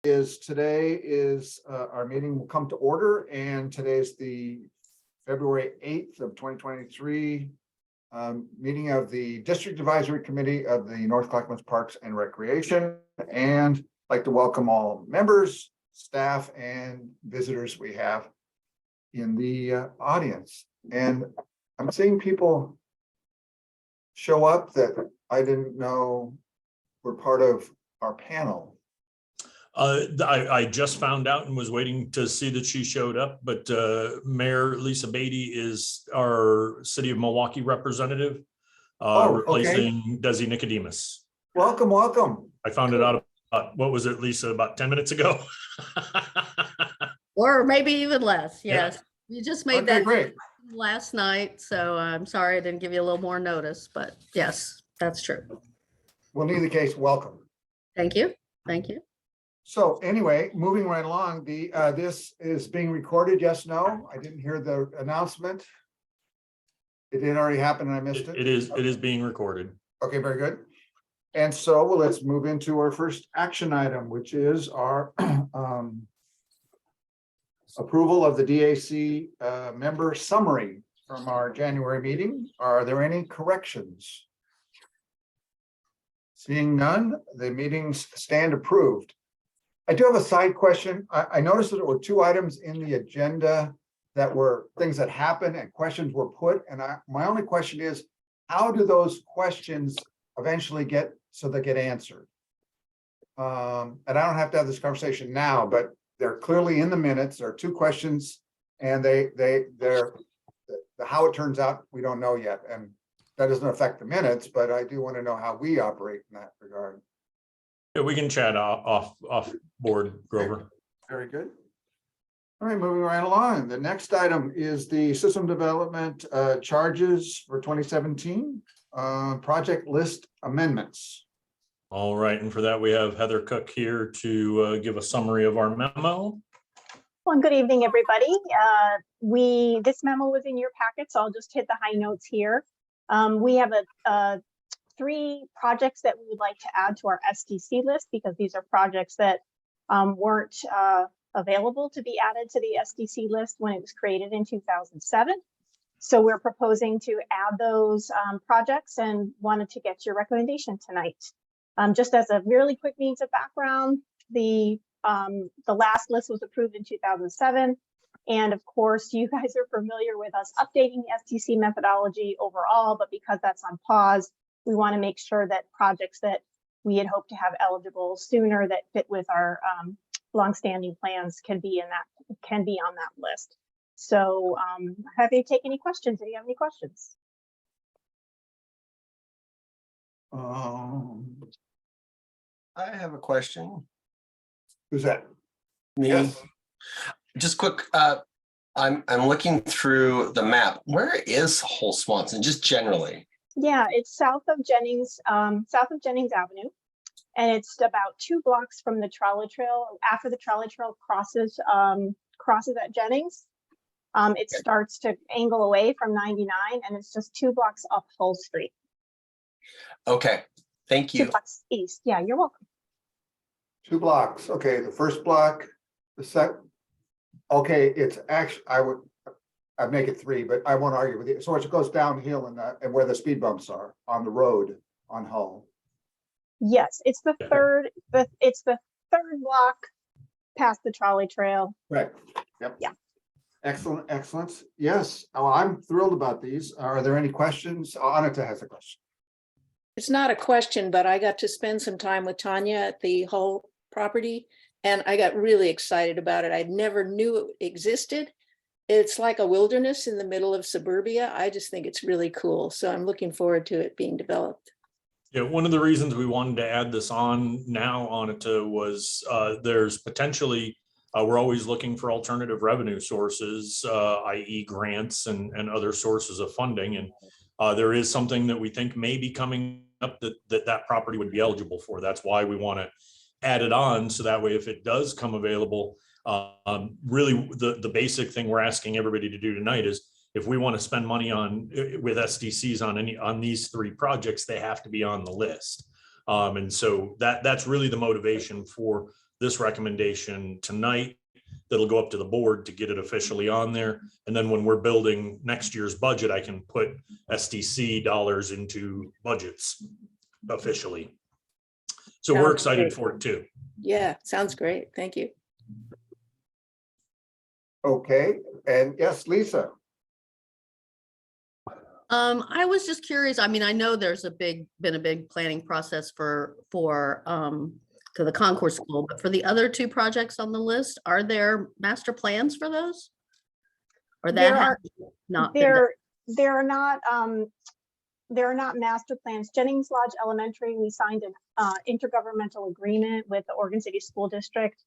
Today is our meeting will come to order, and today's the February 8th of 2023 meeting of the District Advisory Committee of the North Clackamas Parks and Recreation, and I'd like to welcome all members, staff, and visitors we have in the audience. And I'm seeing people show up that I didn't know were part of our panel. I just found out and was waiting to see that she showed up, but Mayor Lisa Beatty is our City of Milwaukee representative, replacing Desi Nicodemus. Welcome, welcome. I found it out about, what was it, Lisa, about 10 minutes ago? Or maybe even less, yes. Yeah. You just made that great last night, so I'm sorry I didn't give you a little more notice, but yes, that's true. Well, in either case, welcome. Thank you. Thank you. So anyway, moving right along, this is being recorded. Yes, no? I didn't hear the announcement. It did already happen and I missed it. It is being recorded. Okay, very good. And so let's move into our first action item, which is our approval of the DAC member summary from our January meeting. Are there any corrections? Seeing none, the meetings stand approved. I do have a side question. I noticed that there were two items in the agenda that were things that happened and questions were put. And my only question is, how do those questions eventually get answered? And I don't have to have this conversation now, but they're clearly in the minutes. There are two questions, and they're how it turns out, we don't know yet. And that doesn't affect the minutes, but I do want to know how we operate in that regard. Yeah, we can chat off board, Grover. Very good. All right, moving right along. The next item is the system development charges for 2017 project list amendments. All right, and for that we have Heather Cook here to give a summary of our memo. Well, good evening, everybody. This memo was in your packet, so I'll just hit the high notes here. We have three projects that we would like to add to our SDC list because these are projects that weren't available to be added to the SDC list when it was created in 2007. So we're proposing to add those projects and wanted to get your recommendation tonight. Just as a really quick means of background, the last list was approved in 2007. And of course, you guys are familiar with us updating the SDC methodology overall, but because that's on pause, we want to make sure that projects that we had hoped to have eligible sooner that fit with our longstanding plans can be on that list. So happy to take any questions if you have any questions. I have a question. Who's that? Me. Yes. Just quick. I'm looking through the map. Where is Whole Swanson, just generally? Yeah, it's south of Jennings Avenue, and it's about 2 blocks from the trolley trail. After the trolley trail crosses at Jennings, it starts to angle away from 99, and it's just 2 blocks up Hull Street. Okay, thank you. 2 blocks east. Yeah, you're welcome. 2 blocks. Okay, the first block, the second. Okay, it's actually I'd make it 3, but I won't argue with you. So it goes downhill and where the speed bumps are on the road on Hull. Yes, it's the third. It's the third block past the trolley trail. Right. Yep. Yeah. Excellent. Excellent. Yes. Oh, I'm thrilled about these. Are there any questions? Anita has a question. It's not a question, but I got to spend some time with Tanya at the Hull property, and I got really excited about it. I never knew it existed. It's like a wilderness in the middle of suburbia. I just think it's really cool. So I'm looking forward to it being developed. Yeah, one of the reasons we wanted to add this on now, Anita, was there's potentially, we're always looking for alternative revenue sources, i.e. grants and other sources of funding. And there is something that we think may be coming up that property would be eligible for. That's why we want to add it on. So that way, if it does come available, really the basic thing we're asking everybody to do tonight is if we want to spend money with SDCs on these 3 projects, they have to be on the list. And so that's really the motivation for this recommendation tonight. That'll go up to the board to get it officially on there. And then when we're building next year's budget, I can put SDC dollars into budgets officially. So we're Sounds excited great. for it too. Yeah, sounds great. Thank you. Okay, and yes, Lisa. I was just curious. I mean, I know there's been a big planning process for to the Concourse School, but for the other two projects on the list, are there master plans for those? Or There that are- has not been done? There are not master plans. Jennings Lodge Elementary, we signed an intergovernmental agreement with the Oregon City School District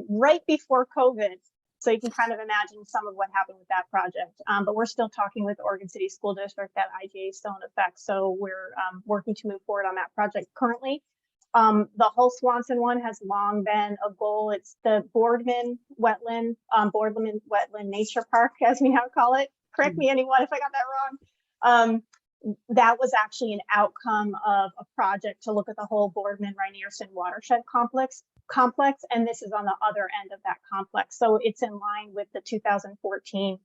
right before COVID. So you can kind of imagine some of what happened with that project. But we're still talking with the Oregon City School District. That IGA is still in effect. So we're working to move forward on that project currently. The Hull Swanson one has long been a goal. It's the Boardman Wetland Nature Park, as we now call it. Correct me anyone if I got that wrong. That was actually an outcome of a project to look at the whole Boardman-Rynierson watershed complex, and this is on the other end of that complex. So it's in line with the 2014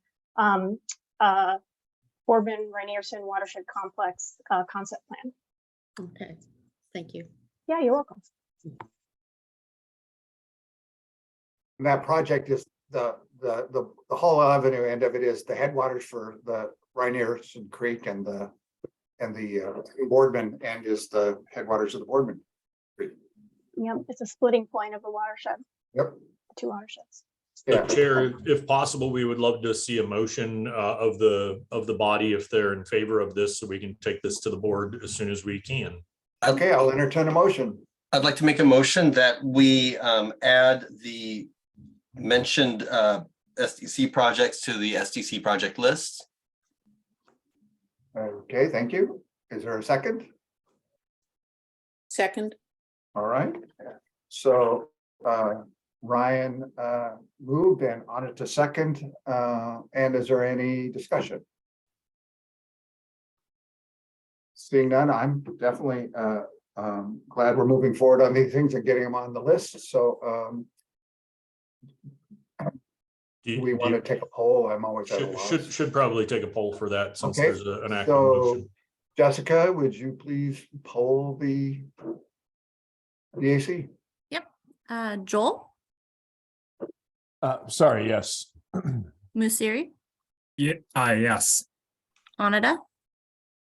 Boardman-Rynierson watershed complex concept plan. Okay, thank you. Yeah, you're welcome. That project is the Hall Avenue end of it is the headwaters for the Rynierson Creek, and the Boardman end is the headwaters of the Boardman Creek. Yep, it's a splitting point of the watershed. Yep. Two watersheds. Yeah. Chair, if possible, we would love to see a motion of the body if they're in favor of this, so we can take this to the board as soon as we can. Okay, I'll entertain a motion. I'd like to make a motion that we add the mentioned SDC projects to the SDC project list. Okay, thank you. Is there a second? Second, All right. So Ryan moved and on it to second. And is there any discussion? Seeing none, I'm definitely glad we're moving forward on these things and getting them on the list. So do we want to take a poll? I'm always at a loss. Should probably take a poll for that since Okay, there's an active so motion. Jessica, would you please poll the DAC? Joel, Sorry, yes. Musiri, Yeah, yes. Onida,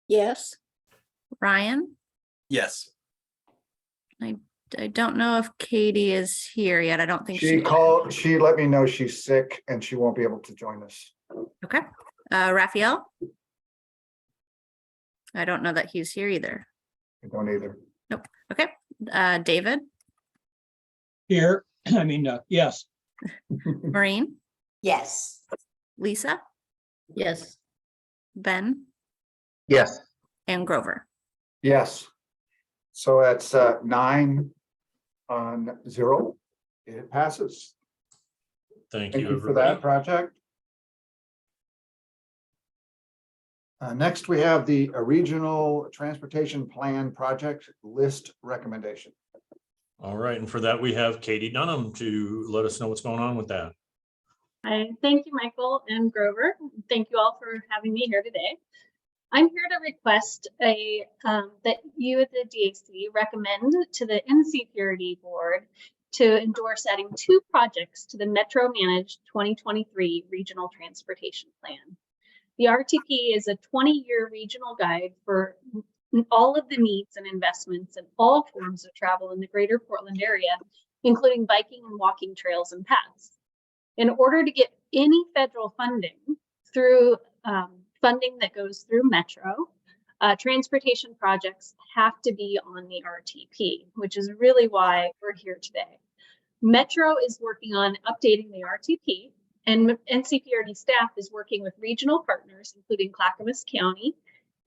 yes. Ryan. Yes. I don't know if Katie is here yet. I don't think She let me know she's sick and she won't be able to join us. Okay. Raphael. I don't know that he's here either. I don't either. Okay. David, Here, yes. Maureen, Yes. Lisa, Yes, Ben, Yes. and Grover. Yes. So that's 9-0. It passes. Thank Thank you, you for that everybody. project. Next, we have the regional transportation plan project list recommendation. All right, and for that, we have Katie Dunham to let us know what's going on with that. Hi, thank you, Michael and Grover. Thank you all for having me here today. I'm here to request that you at the DAC recommend to the NCPRD board to endorse adding 2 projects to the Metro Managed 2023 Regional Transportation Plan. The RTP is a 20-year regional guide for all of the needs and investments in all forms of travel in the greater Portland area, including biking and walking trails and paths. In order to get any federal funding through funding that goes through Metro, transportation projects have to be on the RTP, which is really why we're here today. Metro is working on updating the RTP, and NCPRD staff is working with regional partners, including Clackamas County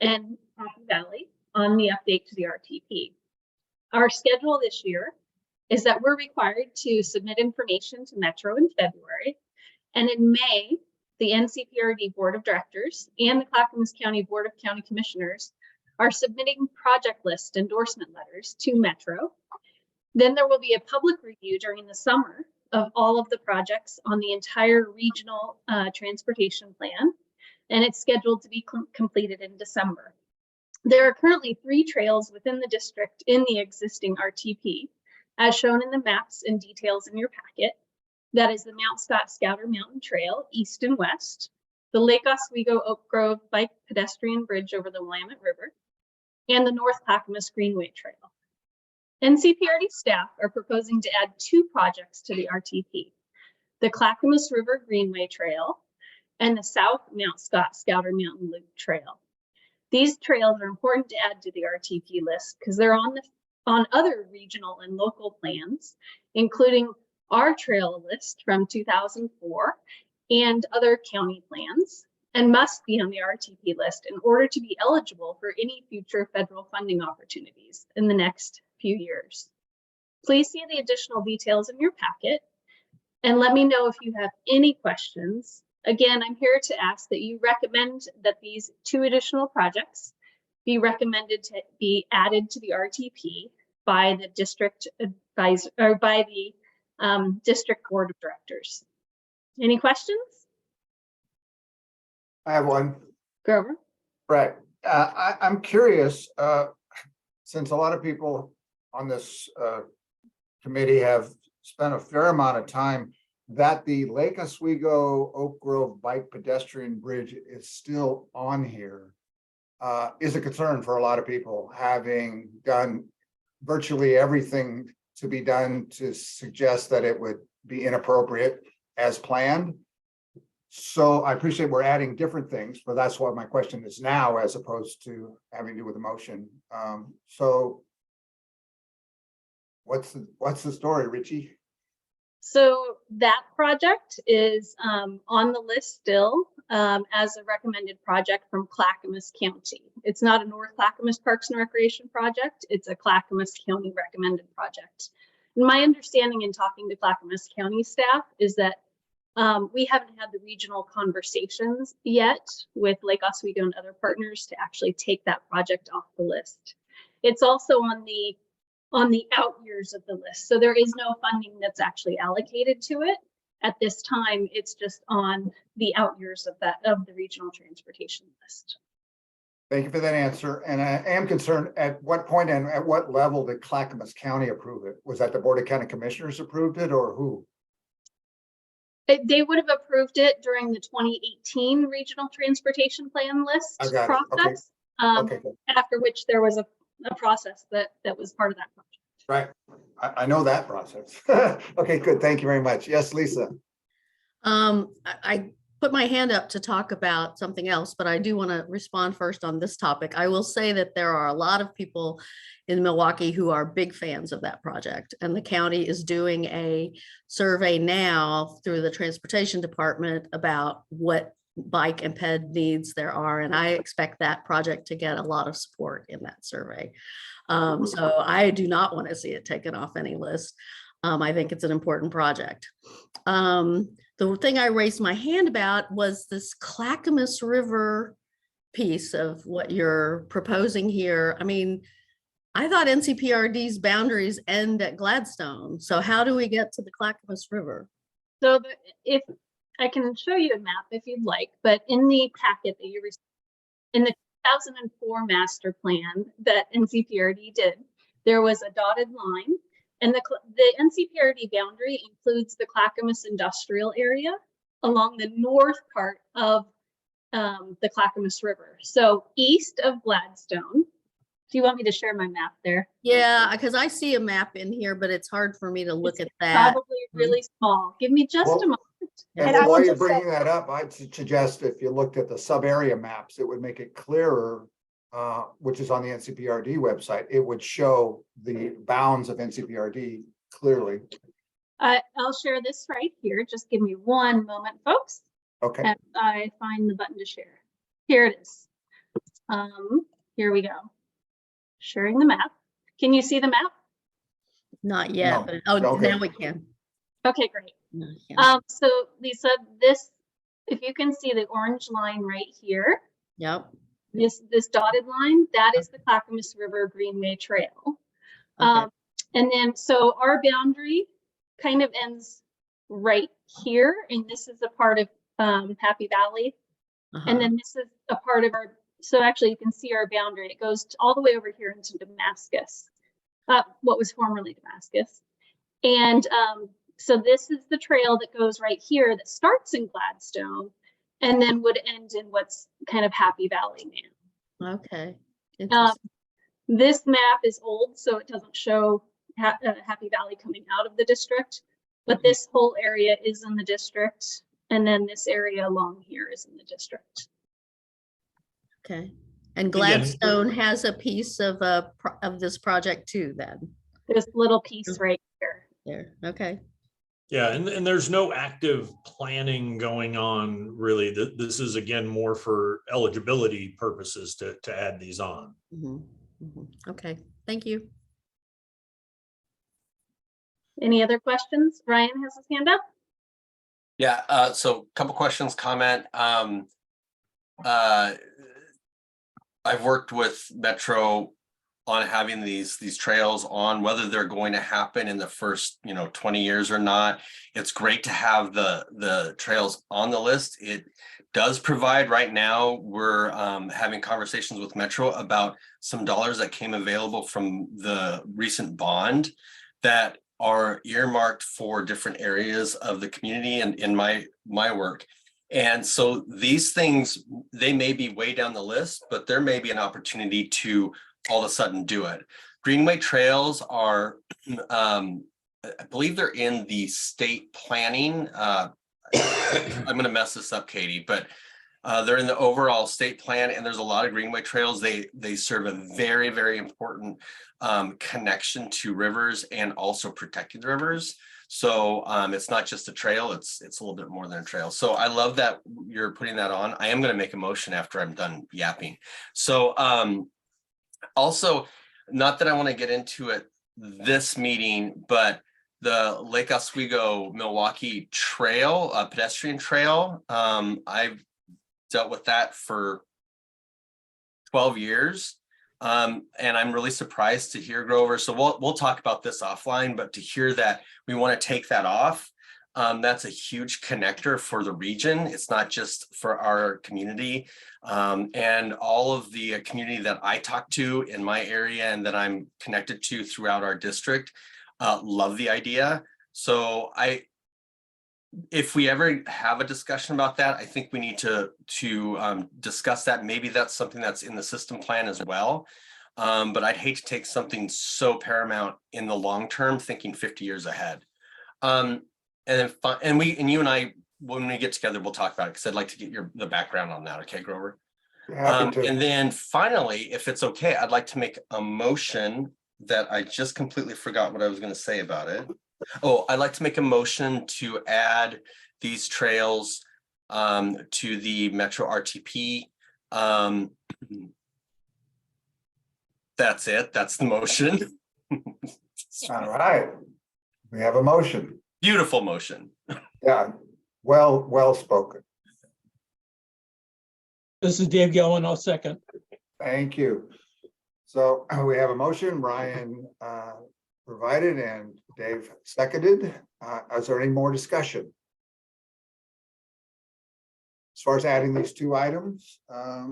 and Coffee Valley, on the update to the RTP. Our schedule this year is that we're required to submit information to Metro in February, and in May, the NCPRD Board of Directors and the Clackamas County Board of County Commissioners are submitting project list endorsement letters to Metro. Then there will be a public review during the summer of all of the projects on the entire regional transportation plan, and it's scheduled to be completed in December. There are currently 3 trails within the district in the existing RTP, as shown in the maps and details in your packet. That is the Mount Scott Scouter Mountain Trail, east and west, the Lake Oswego Oak Grove Bike Pedestrian Bridge over the Willamette River, and the North Clackamas Greenway Trail. NCPRD staff are proposing to add 2 projects to the RTP, the Clackamas River Greenway Trail and the South Mount Scott Scouter Mountain Loop Trail. These trails are important to add to the RTP list because they're on other regional and local plans, including our trail list from 2004 and other county plans, and must be on the RTP list in order to be eligible for any future federal funding opportunities in the next few years. Please see the additional details in your packet and let me know if you have any questions. Again, I'm here to ask that you recommend that these 2 additional projects be recommended to be added to the RTP by the district advisor or by the district board of directors. Any questions? I have one. Grover? Right. I'm curious, since a lot of people on this committee have spent a fair amount of time, that the Lake Oswego Oak Grove Bike Pedestrian Bridge is still on here is a concern for a lot of people, having done virtually everything to be done to suggest that it would be inappropriate as planned. So I appreciate we're adding different things, but that's what my question is now, as opposed to having to do with the motion. So what's the story, Richie? So that project is on the list still as a recommended project from Clackamas County. It's not a North Clackamas Parks and Recreation project. It's a Clackamas County recommended project. And my understanding in talking to Clackamas County staff is that we haven't had the regional conversations yet with Lake Oswego and other partners to actually take that project off the list. It's also on the out years of the list. So there is no funding that's actually allocated to it at this time. It's just on the out years of the regional transportation list. Thank you for that answer. And I am concerned, at what point and at what level did Clackamas County approve it? Was that the Board of County Commissioners approved it, or who? They would have approved it during the 2018 regional transportation plan list process. Okay, good. After which there was a process that was part of that project. Right. I know that process. Okay, good. Thank you very much. Yes, Lisa. I put my hand up to talk about something else, but I do want to respond first on this topic. I will say that there are a lot of people in Milwaukee who are big fans of that project, and the county is doing a survey now through the transportation department about what bike and ped needs there are, and I expect that project to get a lot of support in that survey. So I do not want to see it taken off any list. I think it's an important project. The thing I raised my hand about was this Clackamas River piece of what you're proposing here. I mean, I thought NCPRD's boundaries end at Gladstone. So how do we get to the Clackamas River? So if I can show you a map if you'd like, but in the packet that you received, in the 2004 master plan that NCPRD did, there was a dotted line, and the NCPRD boundary includes the Clackamas industrial area along the north part of the Clackamas River. So east of Gladstone. Do you want me to share my map there? Yeah, because I see a map in here, but it's hard for me to look at that. Probably really small. Give me just a moment. And I while would you're just say- bringing that up, I'd suggest if you looked at the sub-area maps, it would make it clearer, which is on the NCPRD website. It would show the bounds of NCPRD clearly. I'll share this right here. Just give me one moment, folks. Okay. As I find the button to share. Here it is. Here we go. Sharing the map. Can you see the map? Not yet, No. but Okay. now we can. Okay, great. No, we can't. So Lisa, this, if you can see the orange line right here, Yep. this dotted line, that is the Clackamas River Greenway Trail. Okay. And then, so our boundary kind of ends right here, and this is a part of Happy Valley. Uh-huh. And then this is a part of our, so actually you can see our boundary. It goes all the way over here into Damascus, what was formerly Damascus. And so this is the trail that goes right here that starts in Gladstone and then would end in what's kind of Happy Valley now. Okay. Interesting. This map is old, so it doesn't show Happy Valley coming out of the district, but this whole area is in the district. And then this area along here is in the district. Okay. And Again- Gladstone has a piece of this project too, then, This little piece right here. there. Okay. Yeah, and there's no active planning going on really. This is again more for eligibility purposes to add these on. Mhm, mhm. Okay, thank you. Any other questions? Ryan has his hand up. Yeah, so a couple questions, comment. I've worked with Metro on having these trails on, whether they're going to happen in the first 20 years or not. It's great to have the trails on the list. It does provide, right now we're having conversations with Metro about some dollars that came available from the recent bond that are earmarked for different areas of the community and in my work. And so these things, they may be way down the list, but there may be an opportunity to all of a sudden do it. Greenway trails are, I believe they're in the state planning. I'm going to mess this up, Katie, but they're in the overall state plan, and there's a lot of Greenway trails. They serve a very, very important connection to rivers and also protecting the rivers. So it's not just a trail, it's a little bit more than a trail. So I love that you're putting that on. I am going to make a motion after I'm done yapping. So also, not that I want to get into it this meeting, but the Lake Oswego Milwaukee Trail, pedestrian trail, I've dealt with that for 12 years. And I'm really surprised to hear, Grover. So we'll talk about this offline, but to hear that we want to take that off, that's a huge connector for the region. It's not just for our community. And all of the community that I talk to in my area and that I'm connected to throughout our district love the idea. So if we ever have a discussion about that, I think we need to discuss that. Maybe that's something that's in the system plan as well. But I'd hate to take something so paramount in the long term, thinking 50 years ahead. And you and I, when we get together, we'll talk about it because I'd like to get the background on that. Okay, Grover. Happy to. And then finally, if it's okay, I'd like to make a motion that I just completely forgot what I was going to say about it. Oh, I'd like to make a motion to add these trails to the Metro RTP. That's it. That's the motion. All right. We have a motion. Beautiful motion. Yeah, well spoken. This is Dave Gillen. I'll second. Thank you. So we have a motion, Ryan provided and Dave seconded. Is there any more discussion? As far as adding these two items, I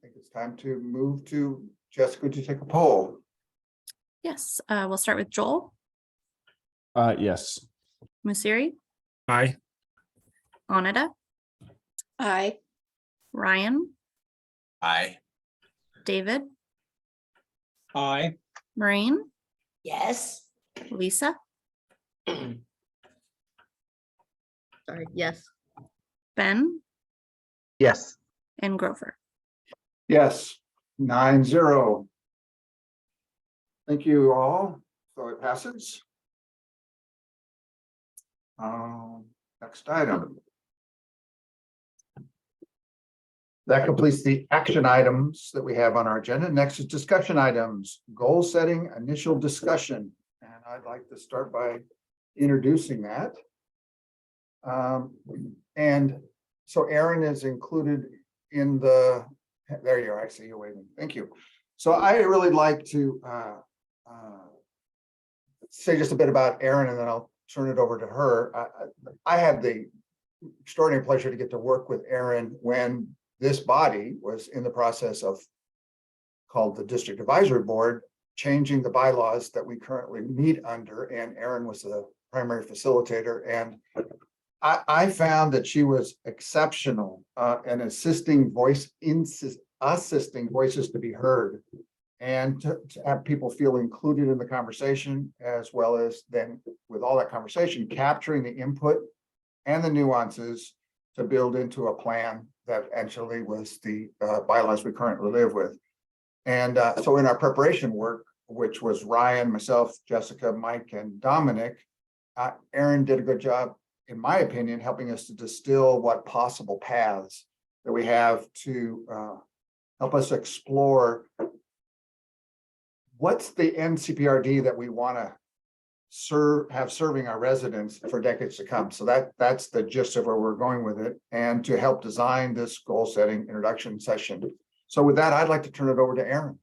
think it's time to move to Jessica to take a poll. Yes, we'll start with Joel, Yes. Musiri, Aye. Onida, Aye. Ryan, Aye. David, Aye. Maureen, Yes. Lisa, Sorry, yes. Ben, Yes. and Grover. Yes, 9-0. Thank you all. So it passes. Next item. That completes the action items that we have on our agenda. Next is discussion items, goal setting, initial discussion. And I'd like to start by introducing that. And so Aaron is included in there you are, I see you waving. Thank you. So I really like to say just a bit about Erin, and then I'll turn it over to her. I had the extraordinary pleasure to get to work with Erin when this body was in the process of, called the District Advisory Board, changing the bylaws that we currently meet under, and Erin was the primary facilitator. And I found that she was exceptional in assisting assisting voices to be heard, and to have people feel included in the conversation, as well as then with all that conversation, capturing the input and the nuances to build into a plan that actually was the bylaws we currently live with. And so in our preparation work, which was Ryan, myself, Jessica, Mike, and Dominic, Erin did a good job, in my opinion, helping us to distill what possible paths that we have to help us explore what's the NCPRD that we want to have serving our residents for decades to come. So that's the gist of where we're going with it, and to help design this goal setting introduction session. So with that, I'd like to turn it over to Erin.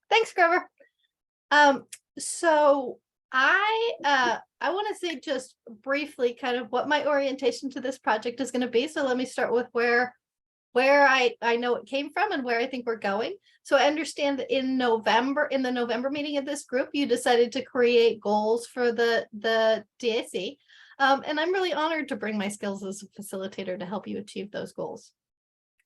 Thanks, Grover. So I want to say just briefly kind of what my orientation to this project is going to be. So let me start with where I know it came from and where I think we're going. So I understand that in the November meeting of this group, you decided to create goals for the DAC. And I'm really honored to bring my skills as a facilitator to help you achieve those goals.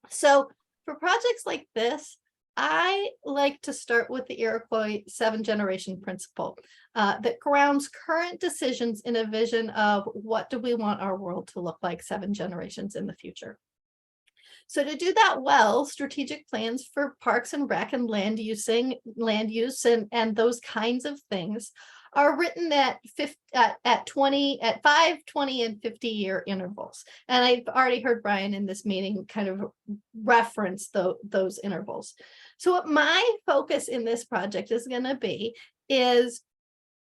So for projects like this, I like to start with the Iroquois 7-generation principle that grounds current decisions in a vision of what do we want our world to look like 7 generations in the future. So to do that well, strategic plans for parks and rec and land use and those kinds of things are written at 5, 20, and 50-year intervals. And I've already heard Brian in this meeting kind of reference those intervals. So what my focus in this project is going to be is,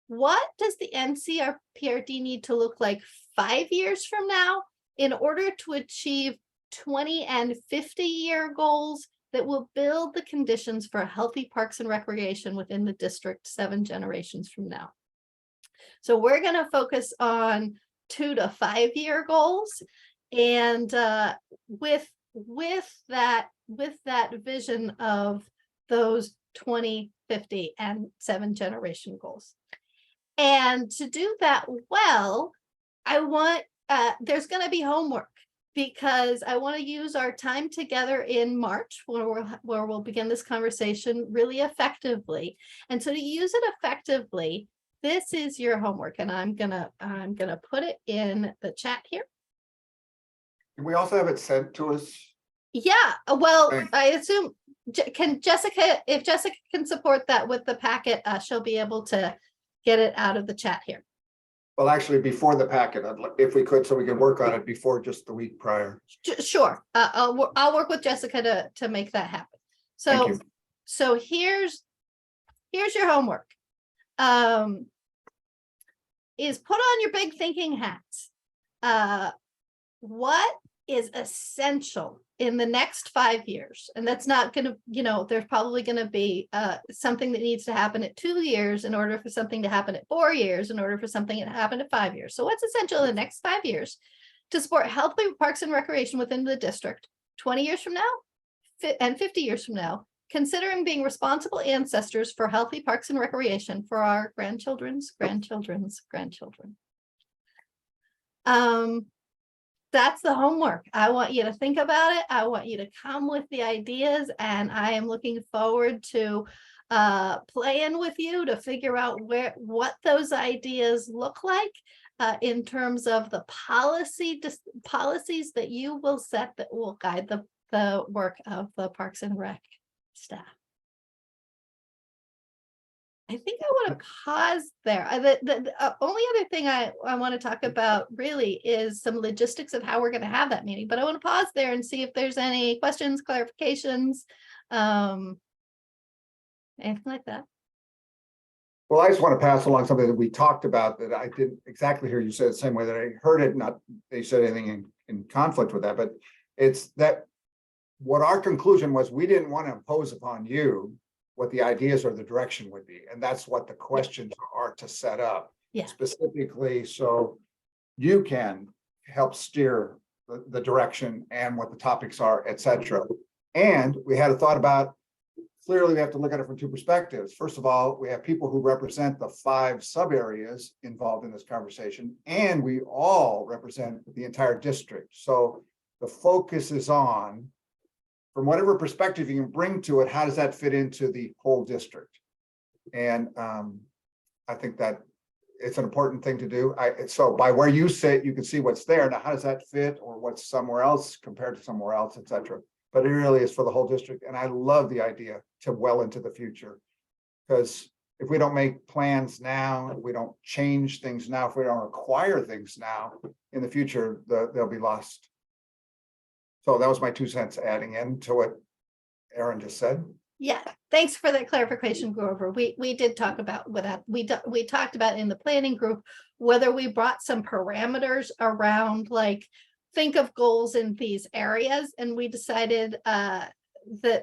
what does the NCPRD need to look like 5 years from now in order to achieve 20 and 50-year goals that will build the conditions for healthy parks and recreation within the district 7 generations from now. So we're going to focus on 2 to 5 year goals, and with that vision of those 20, 50, and 7 generation goals. And to do that well, I want there's going to be homework, because I want to use our time together in March, where we'll begin this conversation really effectively. And so to use it effectively, this is your homework, and I'm gonna put it in the chat here. Can we also have it sent to us? Yeah, well, Thanks. I assume if Jessica can support that with the packet, she'll be able to get it out of the chat here. Well, actually, before the packet, if we could, so we can work on it before just the week prior. Sure, I'll work with Jessica to make that happen. Thank you. So here's your homework. Is put on your big thinking hats. What is essential in the next 5 years? And that's not going to, there's probably going to be something that needs to happen at 2 years in order for something to happen at 4 years, in order for something to happen at 5 years. So what's essential in the next 5 years to support healthy parks and recreation within the district 20 years from now and 50 years from now, considering being responsible ancestors for healthy parks and recreation for our grandchildren's grandchildren. That's the homework. I want you to think about it. I want you to come with the ideas, and I am looking forward to playing with you to figure out what those ideas look like in terms of the policies that you will set that will guide the work of the Parks and Rec staff. I think I want to pause there. The only other thing I want to talk about really is some logistics of how we're going to have that meeting, but I want to pause there and see if there's any questions, clarifications, anything like that. Well, I just want to pass along something that we talked about that I didn't exactly hear you say the same way that I heard it, not they said anything in conflict with that, but it's that what our conclusion was, we didn't want to impose upon you what the ideas or the direction would be. And that's what the questions are to set up. Yeah. Specifically, so you can help steer the direction and what the topics are, et cetera. And we had a thought about, clearly we have to look at it from two perspectives. First of all, we have people who represent the 5 sub areas involved in this conversation, and we all represent the entire district. So the focus is on, from whatever perspective you can bring to it, how does that fit into the whole district? And I think that it's an important thing to do. So by where you sit, you can see what's there. Now, how does that fit, or what's somewhere else compared to somewhere else, et cetera. But it really is for the whole district. And I love the idea to well into the future. Because if we don't make plans now, if we don't change things now, if we don't acquire things now, in the future, they'll be lost. So that was my 2 cents adding into what Aaron just said. Yeah, thanks for that clarification, Grover. We did talk about what we talked about in the planning group, whether we brought some parameters around, like, think of goals in these areas, and we decided that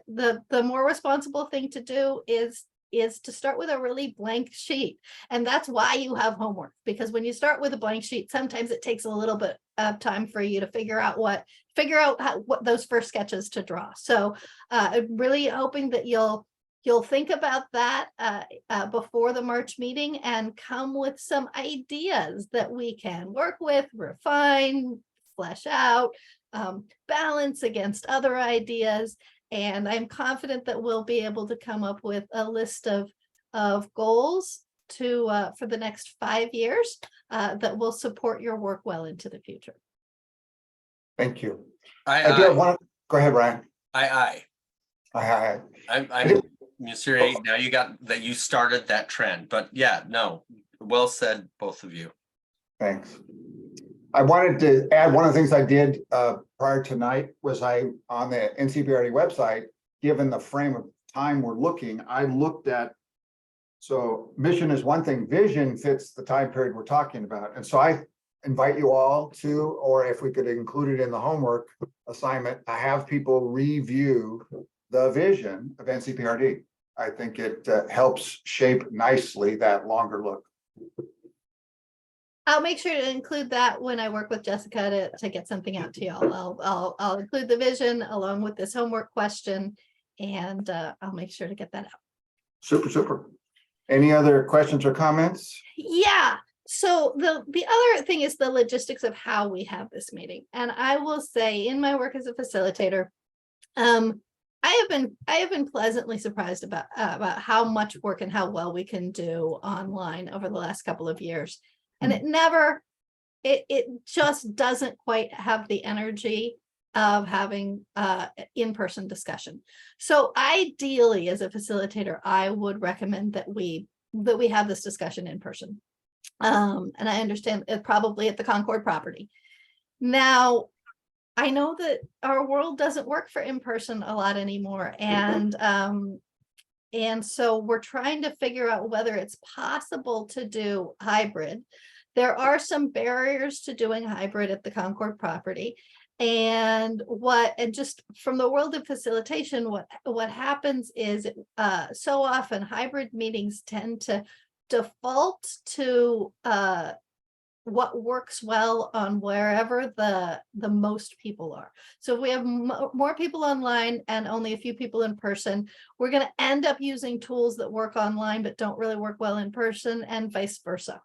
the more responsible thing to do is to start with a really blank sheet. And that's why you have homework, because when you start with a blank sheet, sometimes it takes a little bit of time for you to figure out what those first sketches to draw. So I'm really hoping that you'll think about that before the March meeting and come with some ideas that we can work with, refine, flesh out, balance against other ideas. And I'm confident that we'll be able to come up with a list of goals for the next 5 years that will support your work well into the future. Thank you. I do have one. Go ahead, Ryan. I I'm Mr. A, now you got that, you started that trend, but yeah, no, well said, both of you. Thanks. I wanted to add, one of the things I did prior to tonight was on the NCPRD website, given the frame of time we're looking, I looked at, so mission is one thing, vision fits the time period we're talking about. And so I invite you all to, or if we could include it in the homework assignment, I have people review the vision of NCPRD. I think it helps shape nicely that longer look. I'll make sure to include that when I work with Jessica to get something out to y'all. I'll include the vision along with this homework question, and I'll make sure to get that out. Super. Any other questions or comments? Yeah. So the other thing is the logistics of how we have this meeting. And I will say, in my work as a facilitator, I have been pleasantly surprised about how much work and how well we can do online over the last couple of years. And it just doesn't quite have the energy of having in-person discussion. So ideally, as a facilitator, I would recommend that we have this discussion in person. And I understand it probably at the Concord property. Now, I know that our world doesn't work for in-person a lot anymore. And so we're trying to figure out whether it's possible to do hybrid. There are some barriers to doing hybrid at the Concord property. And just from the world of facilitation, what happens is so often hybrid meetings tend to default to what works well on wherever the most people are. So if we have more people online and only a few people in person, we're going to end up using tools that work online but don't really work well in person, and vice versa.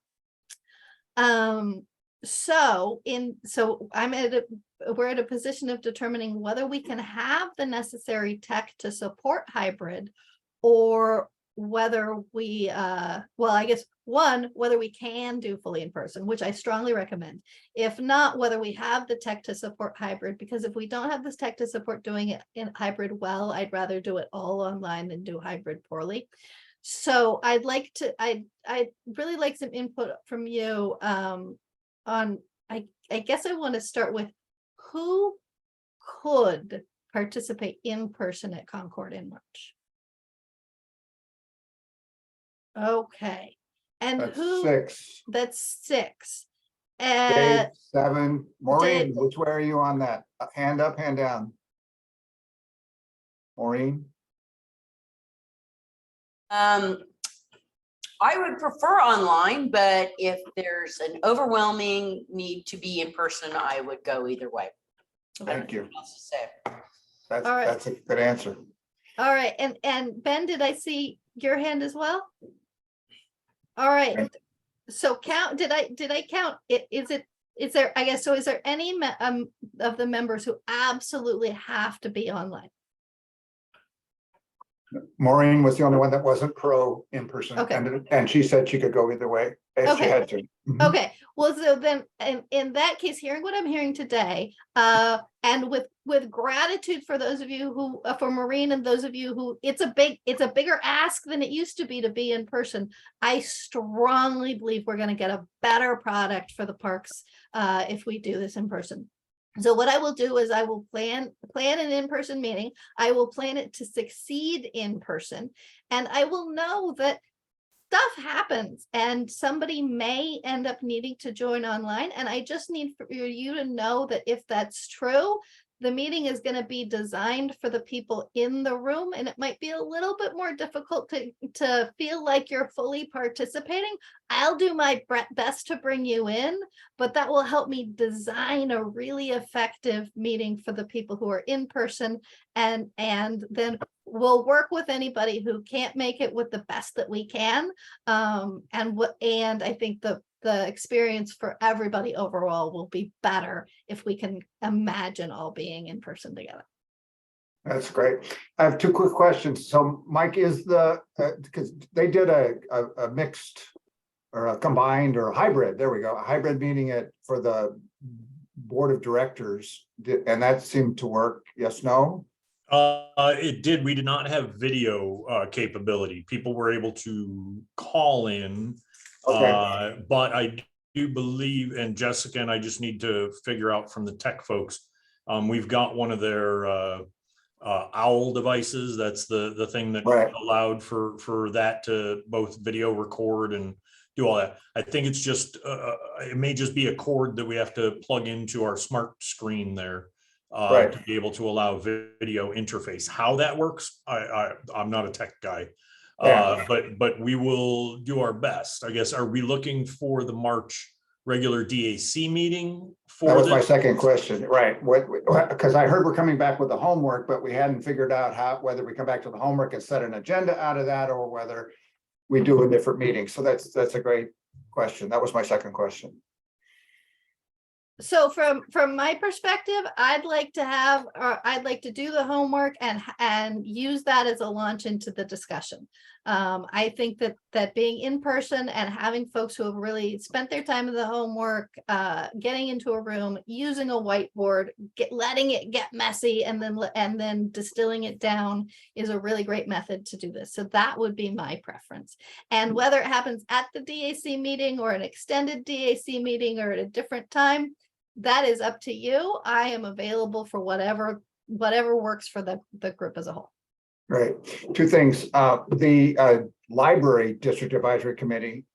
So we're at a position of determining whether we can have the necessary tech to support hybrid, or whether we whether we can do fully in person, which I strongly recommend. If not, whether we have the tech to support hybrid, because if we don't have this tech to support doing it in hybrid well, I'd rather do it all online than do hybrid poorly. So I'd really like some input from you on, I guess I want to start with, who could participate in person at Concord in March? Okay. And That's who? 6. That's 6. Dave, 7. Maureen, Dave. which way are you on that? Hand up, hand down. Maureen? I would prefer online, but if there's an overwhelming need to be in person, I would go either way. Thank you. What else to say? That's, All right. that's a good answer. All right, and Ben, did I see your hand as well? All right, Right. so count, did I count it? Is there, I guess, so is there any of the members who absolutely have to be online? Maureen was the only one that wasn't pro in person. Okay. And she said she could go either way if she Okay. had to. Mhm. Okay, well, so then, in that case, hearing what I'm hearing today, and with gratitude for those of you who, for Maureen and those of you who, it's a bigger ask than it used to be in person. I strongly believe we're gonna get a better product for the parks, if we do this in person. So what I will do is I will plan an in-person meeting. I will plan it to succeed in person, and I will know that stuff happens and somebody may end up needing to join online. And I just need for you to know that if that's true, the meeting is going to be designed for the people in the room, and it might be a little bit more difficult to feel like you're fully participating. I'll do my best to bring you in, but that will help me design a really effective meeting for the people who are in person, and then we'll work with anybody who can't make it with the best that we can. And I think the experience for everybody overall will be better if we can imagine all being in person together. That's great. I have two quick questions. So Mike, is because they did a mixed or a combined or a hybrid, there we go, a hybrid meeting for the board of directors, and that seemed to work, yes, no? It did. We did not have video capability. People were able to call in. Okay. But I do believe, and Jessica and I just need to figure out from the tech folks, we've got one of their OWL devices. That's the thing that Right. allowed for that to both video record and do all that. I think it's just, it may just be a cord that we have to plug into our smart screen there Right. to be able to allow video interface. How that works, I'm not a tech guy. Yeah. But we will do our best. I guess, are we looking for the March regular DAC meeting for That was my this? second question, right? Because I heard we're coming back with the homework, but we hadn't figured out whether we come back to the homework and set an agenda out of that, or whether we do a different meeting. So that's a great question. That was my second question. So from my perspective, I'd like to do the homework and use that as a launch into the discussion. I think that being in person and having folks who have really spent their time in the homework, getting into a room, using a whiteboard, letting it get messy, and then distilling it down is a really great method to do this. So that would be my preference. And whether it happens at the DAC meeting or an extended DAC meeting or at a different time, that is up to you. I am available for whatever works for the group as a whole. Right. Two things. The Library District Advisory Committee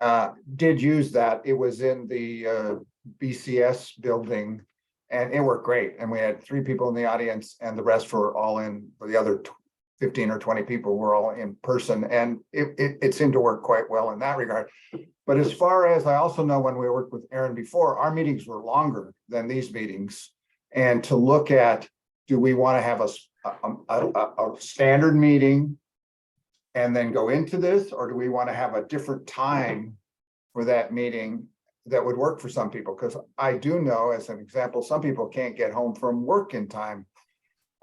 did use that. It was in the BCS building, and it worked great. And we had 3 people in the audience, and the rest were all in, the other 15 or 20 people were all in person, and it seemed to work quite well in that regard. But as far as I also know, when we worked with Aaron before, our meetings were longer than these meetings. And to look at, do we want to have a standard meeting and then go into this, or do we want to have a different time for that meeting that would work for some people? Because I do know, as an example, some people can't get home from work in time.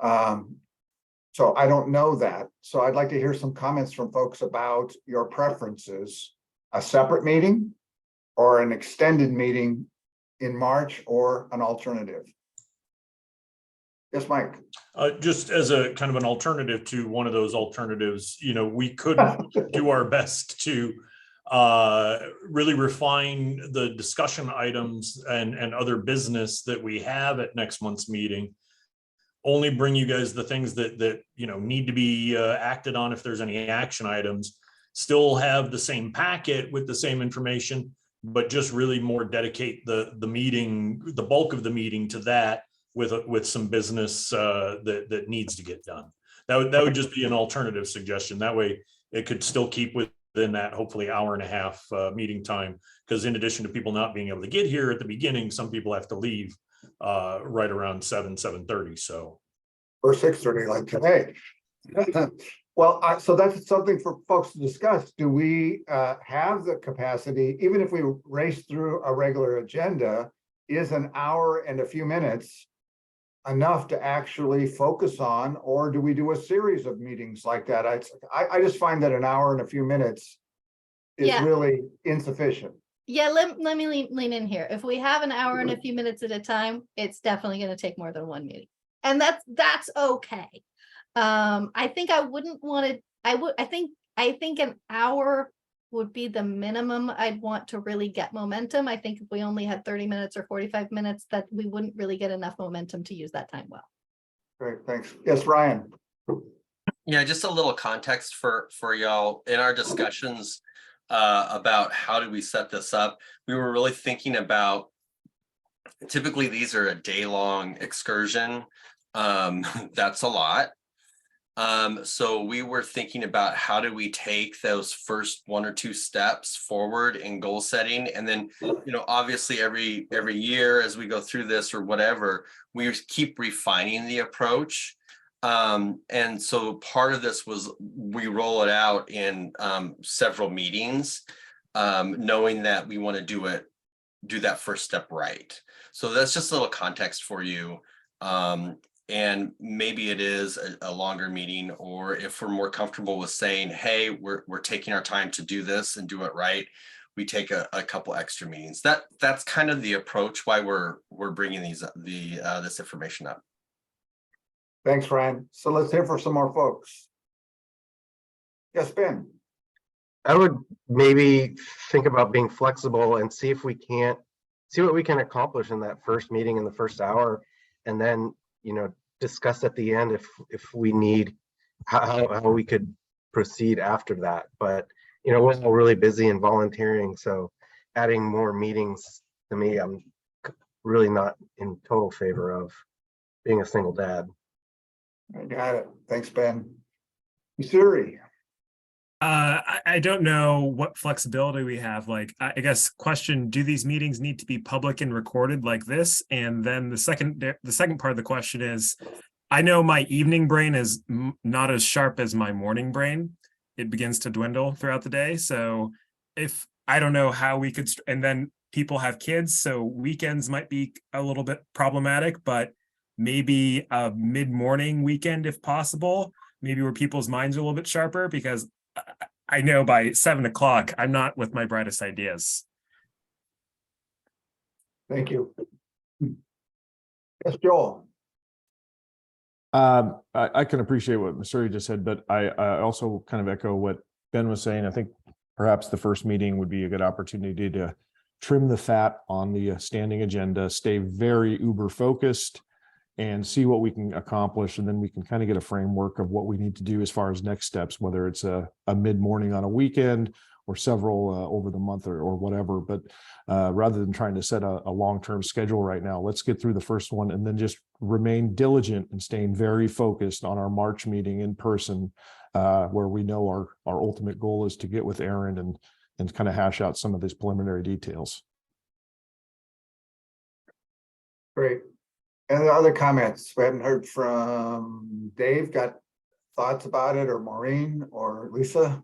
So I don't know that. So I'd like to hear some comments from folks about your preferences. A separate meeting or an extended meeting in March, or an alternative? Yes, Mike. Just as a kind of an alternative to one of those alternatives, we could do our best to really refine the discussion items and other business that we have at next month's meeting. Only bring you guys the things that need to be acted on if there's any action items. Still have the same packet with the same information, but just really more dedicate the meeting, the bulk of the meeting, to that with some business that needs to get done. That would just be an alternative suggestion. That way, it could still keep within that hopefully hour and a half meeting time. Because in addition to people not being able to get here at the beginning, some people have to leave right around 7:30. So. Or 6:30 like today. Well, so that's something for folks to discuss. Do we have the capacity, even if we race through a regular agenda, is an hour and a few minutes enough to actually focus on, or do we do a series of meetings like that? I just find that an hour and a few minutes is Yeah. really insufficient. Yeah, let me lean in here. If we have an hour and a few minutes at a time, it's definitely going to take more than one meeting. And that's okay. I think I wouldn't want to, I think an hour would be the minimum I'd want to really get momentum. I think if we only had 30 minutes or 45 minutes, that we wouldn't really get enough momentum to use that time well. Great, thanks. Yes, Ryan. Yeah, just a little context for y'all in our discussions about how do we set this up. We were really thinking about, typically these are a day-long excursion. That's a lot. So we were thinking about how do we take those first 1 or 2 steps forward in goal setting, and then, obviously every year as we go through this or whatever, we keep refining the approach. And so part of this was we roll it out in several meetings, knowing that we want to do that first step right. So that's just a little context for you. And maybe it is a longer meeting, or if we're more comfortable with saying, hey, we're taking our time to do this and do it right, we take a couple extra meetings. That's kind of the approach why we're bringing this information up. Thanks, Ryan. So let's hear for some more folks. Yes, Ben. I would maybe think about being flexible and see what we can accomplish in that first meeting in the first hour, and then discuss at the end if we need how we could proceed after that. But we're all really busy and volunteering, so adding more meetings, to me, I'm really not in total favor of being a single dad. I got it. Thanks, Ben. Missouri. I don't know what flexibility we have. Like, I guess question, do these meetings need to be public and recorded like this? And then the second part of the question is, I know my evening brain is not as sharp as my morning brain. It begins to dwindle throughout the day. So I don't know how we could, and then people have kids, so weekends might be a little bit problematic, but maybe a mid-morning weekend if possible, maybe where people's minds are a little bit sharper, because I know by 7 o'clock, I'm not with my brightest ideas. Thank you. Yes, Joel. I can appreciate what Missouri just said, but I also kind of echo what Ben was saying. I think perhaps the first meeting would be a good opportunity to trim the fat on the standing agenda, stay very uber focused, and see what we can accomplish. And then we can kind of get a framework of what we need to do as far as next steps, whether it's a mid-morning on a weekend or several over the month or whatever. But rather than trying to set a long-term schedule right now, let's get through the first one and then just remain diligent and staying very focused on our March meeting in person, where we know our ultimate goal is to get with Aaron and kind of hash out some of these preliminary details. Great. Any other comments? We haven't heard from Dave. Got thoughts about it, or Maureen or Lisa?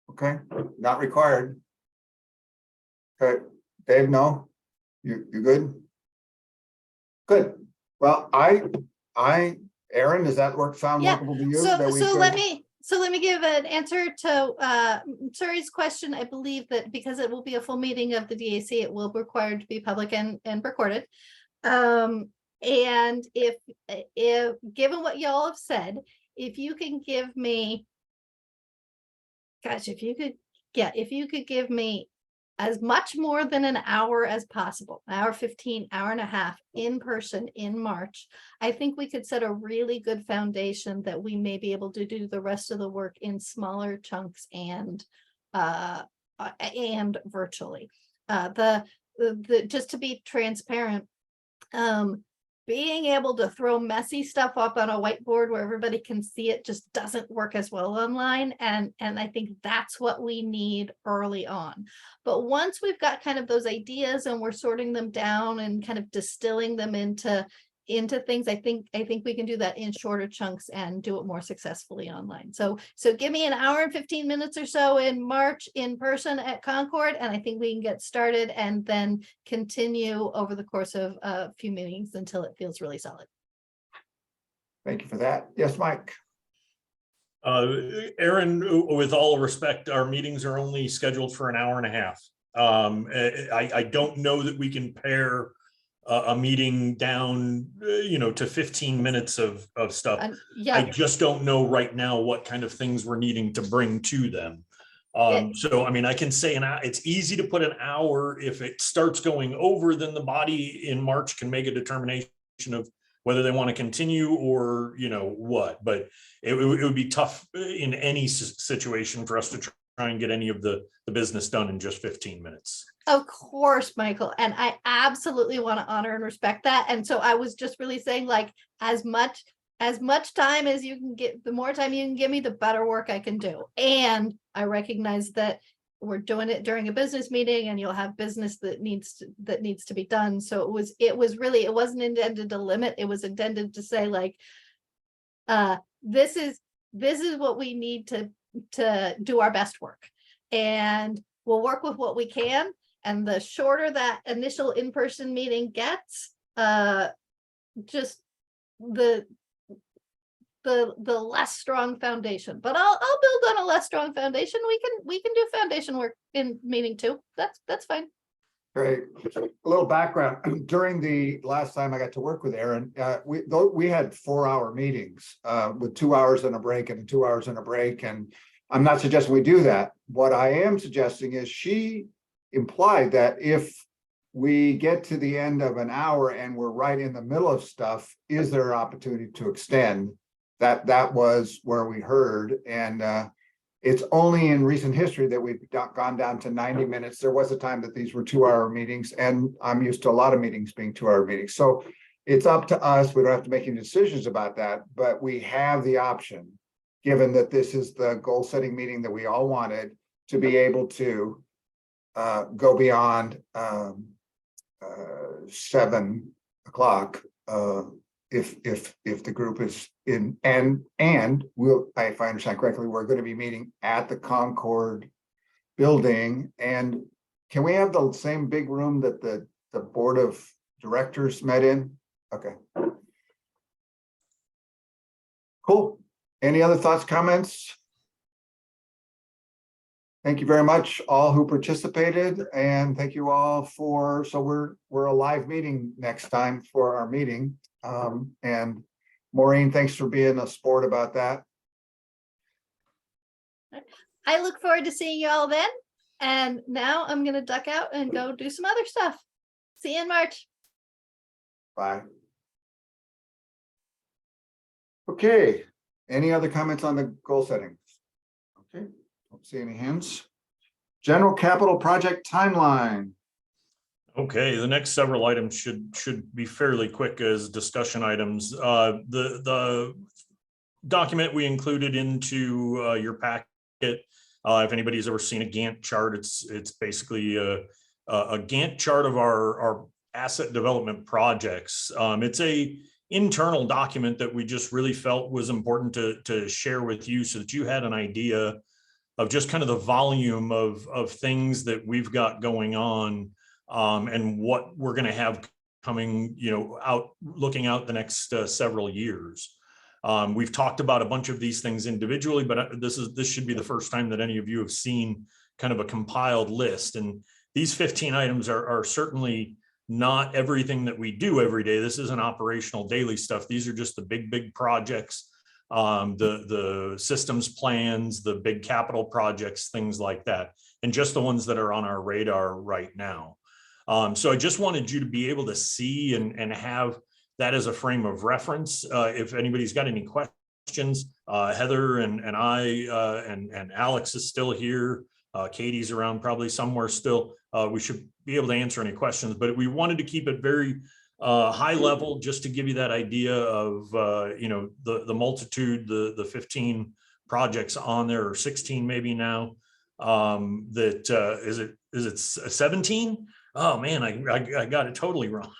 Okay, not required. Okay, Dave, no? You good? Good. Well, Aaron, does that sound Yeah. workable to you? So that we let me give an answer to Suri's question. I believe that because it will be a full meeting of the DAC, it will be required to be public and recorded. And if given what y'all have said, if you can give me, gosh, if you could give me as much more than an hour as possible, hour 15, hour and a half in person in March, I think we could set a really good foundation that we may be able to do the rest of the work in smaller chunks and virtually. Just to be transparent, being able to throw messy stuff up on a whiteboard where everybody can see it just doesn't work as well online. And I think that's what we need early on. But once we've got kind of those ideas and we're sorting them down and kind of distilling them into things, I think we can do that in shorter chunks and do it more successfully online. So give me an hour and 15 minutes or so in March in person at Concord, and I think we can get started and then continue over the course of a few meetings until it feels really solid. Thank you for that. Yes, Mike. Aaron, with all respect, our meetings are only scheduled for an hour and a half. I don't know that we can pare a meeting down, to 15 minutes of stuff. I Yeah, just don't know right now what kind of things we're needing to bring to them. So, I mean, I can say it's easy to put an hour. If it starts going over, then the body in March can make a determination of whether they want to continue or, what. But it would be tough in any situation for us to try and get any of the business done in just 15 minutes. of course, Michael. And I absolutely want to honor and respect that. And so I was just really saying, like, as much time as you can get, the more time you can give me, the better work I can do. And I recognize that we're doing it during a business meeting and you'll have business that needs to be done. So it wasn't intended to limit. It was intended to say, like, this is what we need to do our best work, and we'll work with what we can. And the shorter that initial in-person meeting gets, just the less strong foundation. But I'll build on a less strong foundation. We can do foundation work in meeting 2. That's fine. Great. A little background. During the last time I got to work with Aaron, we had 4-hour meetings with 2 hours and a break and 2 hours and a break. And I'm not suggesting we do that. What I am suggesting is she implied that if we get to the end of an hour and we're right in the middle of stuff, is there an opportunity to extend? That was where we heard. And it's only in recent history that we've gone down to 90 minutes. There was a time that these were 2-hour meetings, and I'm used to a lot of meetings being 2-hour meetings. So it's up to us. We don't have to make any decisions about that, but we have the option, given that this is the goal setting meeting that we all wanted, to be able to go beyond 7 o'clock if the group is in, and we'll, if I understand correctly, we're going to be meeting at the Concord building. And can we have the same big room that the board of directors met in? Okay. Cool. Any other thoughts, comments? Thank you very much, all who participated, and thank you all for, so we're a live meeting next time for our meeting. And Maureen, thanks for being a sport about that. I look forward to seeing you all then. And now I'm going to duck out and go do some other stuff. See you in March. Bye. Okay, any other comments on the goal settings? Okay, don't see any hands. General capital project timeline. Okay, the next several items should be fairly quick as discussion items. The document we included into your packet, if anybody's ever seen a Gantt chart, it's basically a Gantt chart of our asset development projects. It's a internal document that we just really felt was important to share with you so that you had an idea of just kind of the volume of things that we've got going on. And what we're going to have coming, looking out the next several years. We've talked about a bunch of these things individually, but this should be the first time that any of you have seen kind of a compiled list. And these 15 items are certainly not everything that we do every day. This isn't operational daily stuff. These are just the big projects, the systems plans, the big capital projects, things like that, and just the ones that are on our radar right now. So I just wanted you to be able to see and have that as a frame of reference. If anybody's got any questions, Heather and I and Alex is still here. Katie's around probably somewhere still. We should be able to answer any questions, but we wanted to keep it very High level, just to give you that idea of, you know, the multitude, the 15 projects on there, or 16 maybe now. Is it 17? Oh man, I got it totally wrong.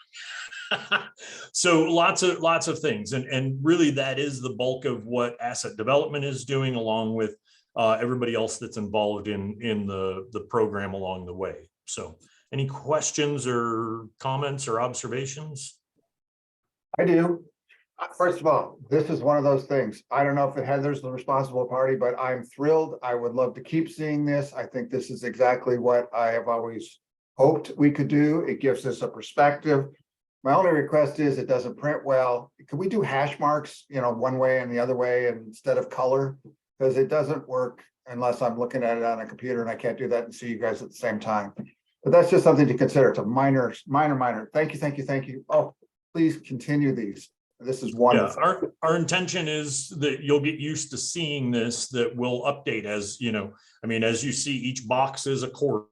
So lots of things, and really that is the bulk of what asset development is doing, along with everybody else that's involved in the program along the way. So any questions or comments or observations? I do. First of all, this is one of those things. I don't know if Heather's the responsible party, but I'm thrilled. I would love to keep seeing this. I think this is exactly what I have always hoped we could do. It gives us a perspective. My only request is it doesn't print well. Could we do hash marks, you know, one way and the other way instead of color? Because it doesn't work unless I'm looking at it on a computer, and I can't do that and see you guys at the same time. But that's just something to consider. It's a minor. Thank you. Oh, please continue these. This is wonderful. Yeah, our intention is that you'll get used to seeing this, that will update as, you know, I mean, as you see, each box is a quarter.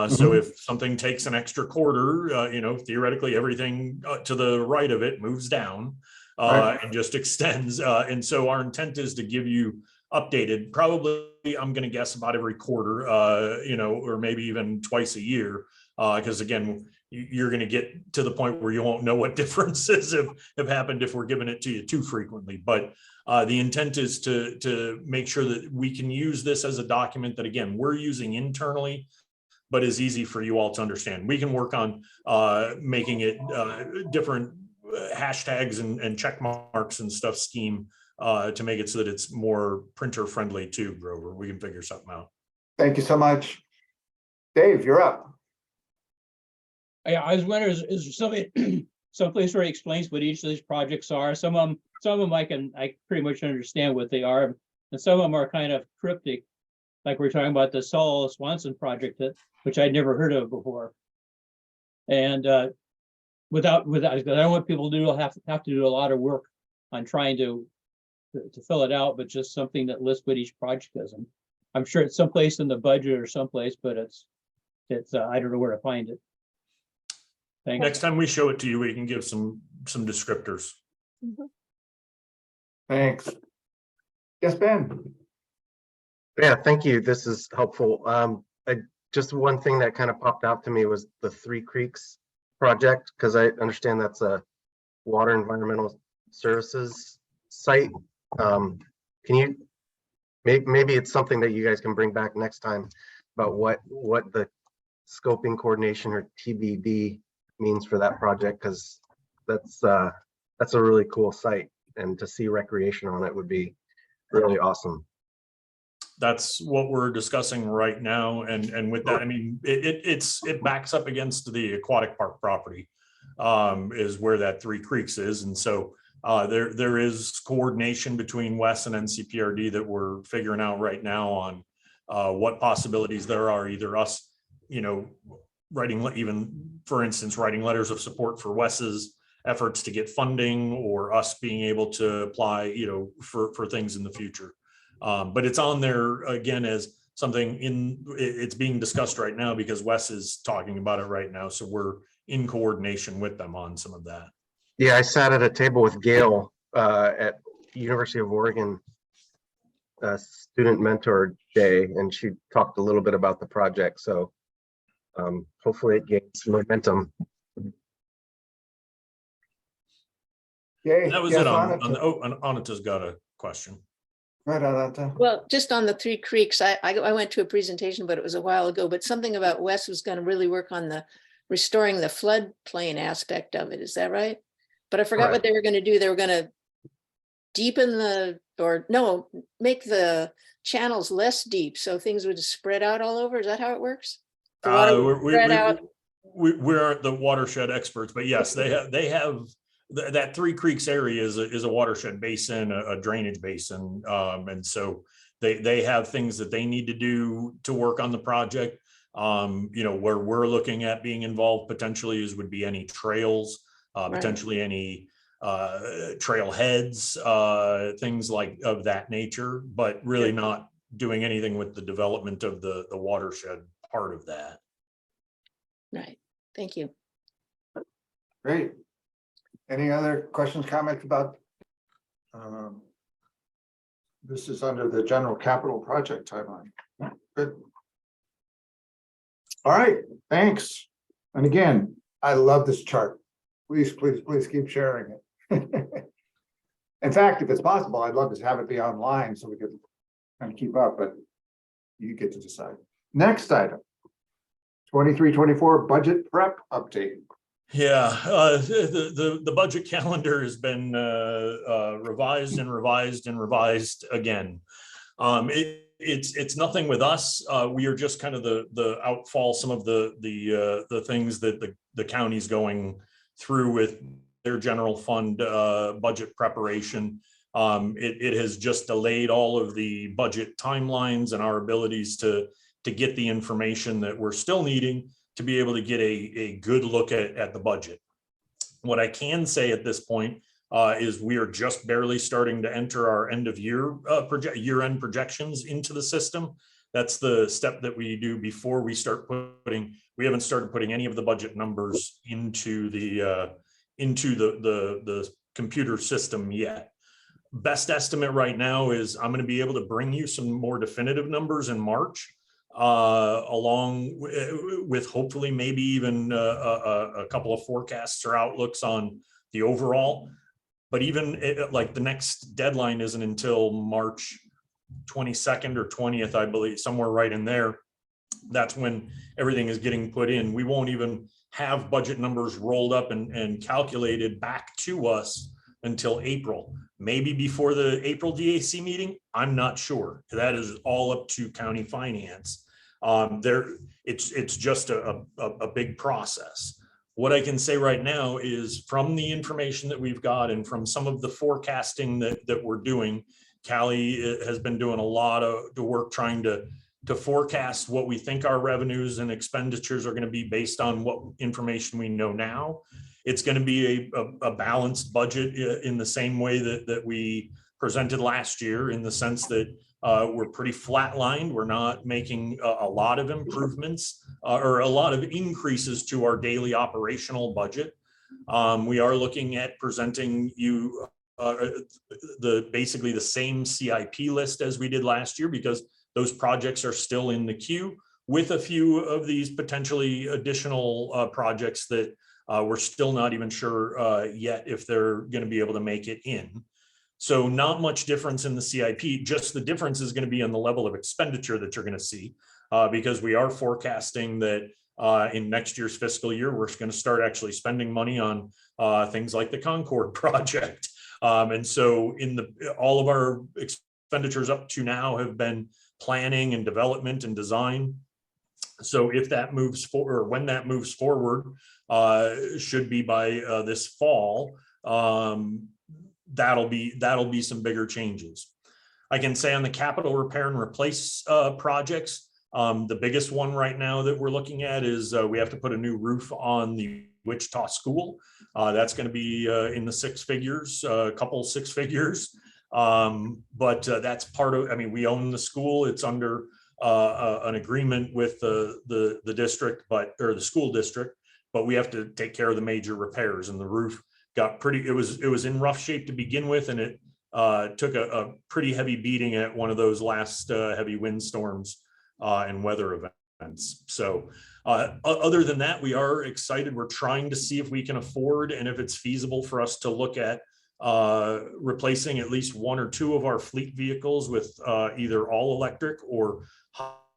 So if something takes an extra quarter, you know, theoretically everything to the right of it moves down and just extends. And so our intent is to give you updated, probably, I'm going to guess about every quarter, you know, or maybe even twice a year. Because again, you're going to get to the point where you won't know what differences have happened if we're giving it to you too frequently. But the intent is to make sure that we can use this as a document that, again, we're using internally, but is easy for you all to understand. We can work on making it different hashtags and check marks and stuff scheme to make it so that it's more printer friendly too, Grover. We can figure something out. Thank you so much. Dave, you're up. Yeah, I was wondering, is there somebody, someplace where it explains what each of these projects are? Some of them I pretty much understand what they are, and some of them are kind of cryptic. Like we're talking about the Saul Swanson project, which I'd never heard of before. And without, I don't want people to have to do a lot of work on trying to fill it out, but just something that lists what each project is. And I'm sure it's someplace in the budget or someplace, but it's I don't know where to find it. Thanks. Next time we show it to you, we can give some descriptors. Thanks. Yes, Ben. Yeah, thank you. This is helpful. Just one thing that kind of popped out to me was the Three Creeks project, because I understand that's a water environmental services site. Can you, maybe it's something that you guys can bring back next time about what the scoping coordination, or TBD, means for that project, because that's a really cool site, and to see recreation on it would be really awesome. That's what we're discussing right now, and with that, I mean, it backs up against the aquatic park property, is where that Three Creeks is, and so there is coordination between Wes and NCPRD that we're figuring out right now on what possibilities there are. Either us, you know, writing, even for instance, writing letters of support for Wes's efforts to get funding, or us being able to apply, you know, for things in the future. But it's on there again as something it's being discussed right now because Wes is talking about it right now. So we're in coordination with them on some of that. Yeah, I sat at a table with Gail at University of Oregon Student Mentor Day, and she talked a little bit about the project. So hopefully it gains momentum. Okay. That was yes, it on Anita's got a question. Right, Anita. Well, just on the Three Creeks, I went to a presentation, but it was a while ago, but something about Wes was going to really work on the restoring the floodplain aspect of it. Is that right? But I forgot what they were going to do. They were going to deepen make the channels less deep so things would spread out all over. Is that how it works? The water would spread out. We aren't the watershed experts, but yes, they have that Three Creeks area is a watershed basin, a drainage basin, and so they have things that they need to do to work on the project. You know, where we're looking at being involved potentially would be any trails, potentially any trailheads, things like of that nature, but really not doing anything with the development of the watershed part of that. Right. Thank you. Great. Any other questions, comments about? This is under the general capital project timeline. Good. All right, thanks. And again, I love this chart. Please, please, please keep sharing it. In fact, if it's possible, I'd love to have it be online so we could kind of keep up, but you get to decide. Next item. 23-24 budget prep update. Yeah, the budget calendar has been revised and revised and revised again. It's nothing with us. We are just kind of the outfall some of the things that the county's going through with their general fund budget preparation. It has just delayed all of the budget timelines and our abilities to get the information that we're still needing to be able to get a good look at the budget. What I can say at this point is we are just barely starting to enter our end of year year-end projections into the system. That's the step that we do before we start putting. We haven't started putting any of the budget numbers into the computer system yet. Best estimate right now is I'm going to be able to bring you some more definitive numbers in March, along with hopefully maybe even a couple of forecasts or outlooks on the overall. But even like the next deadline isn't until March 22nd or 20th, I believe, somewhere right in there. That's when everything is getting put in. We won't even have budget numbers rolled up and calculated back to us until April, maybe before the April DAC meeting. I'm not sure. That is all up to county finance. It's just a big process. What I can say right now is from the information that we've got and from some of the forecasting that we're doing, Callie has been doing a lot of the work trying to forecast what we think our revenues and expenditures are going to be based on what information we know now. It's going to be a balanced budget in the same way that we presented last year, in the sense that we're pretty flatlined. We're not making a lot of improvements or a lot of increases to our daily operational budget. We are looking at presenting you basically the same CIP list as we did last year, because those projects are still in the queue, with a few of these potentially additional projects that we're still not even sure yet if they're going to be able to make it in. So not much difference in the CIP, just the difference is going to be on the level of expenditure that you're going to see, because we are forecasting that in next year's fiscal year, we're going to start actually spending money on things like the Concord project. And so all of our expenditures up to now have been planning and development and design. So if that moves forward, or when that moves forward, should be by this fall, that'll be some bigger changes. I can say on the capital repair and replace projects, the biggest one right now that we're looking at is we have to put a new roof on the Wichita school. That's going to be in the six figures, a couple six figures. But that's part of, I mean, we own the school. It's under an agreement with the district, or the school district, but we have to take care of the major repairs, and the roof got it was in rough shape to begin with, and it took a pretty heavy beating at one of those last heavy windstorms and weather events. So other than that, we are excited. We're trying to see if we can afford and if it's feasible for us to look at replacing at least one or two of our fleet vehicles with either all electric or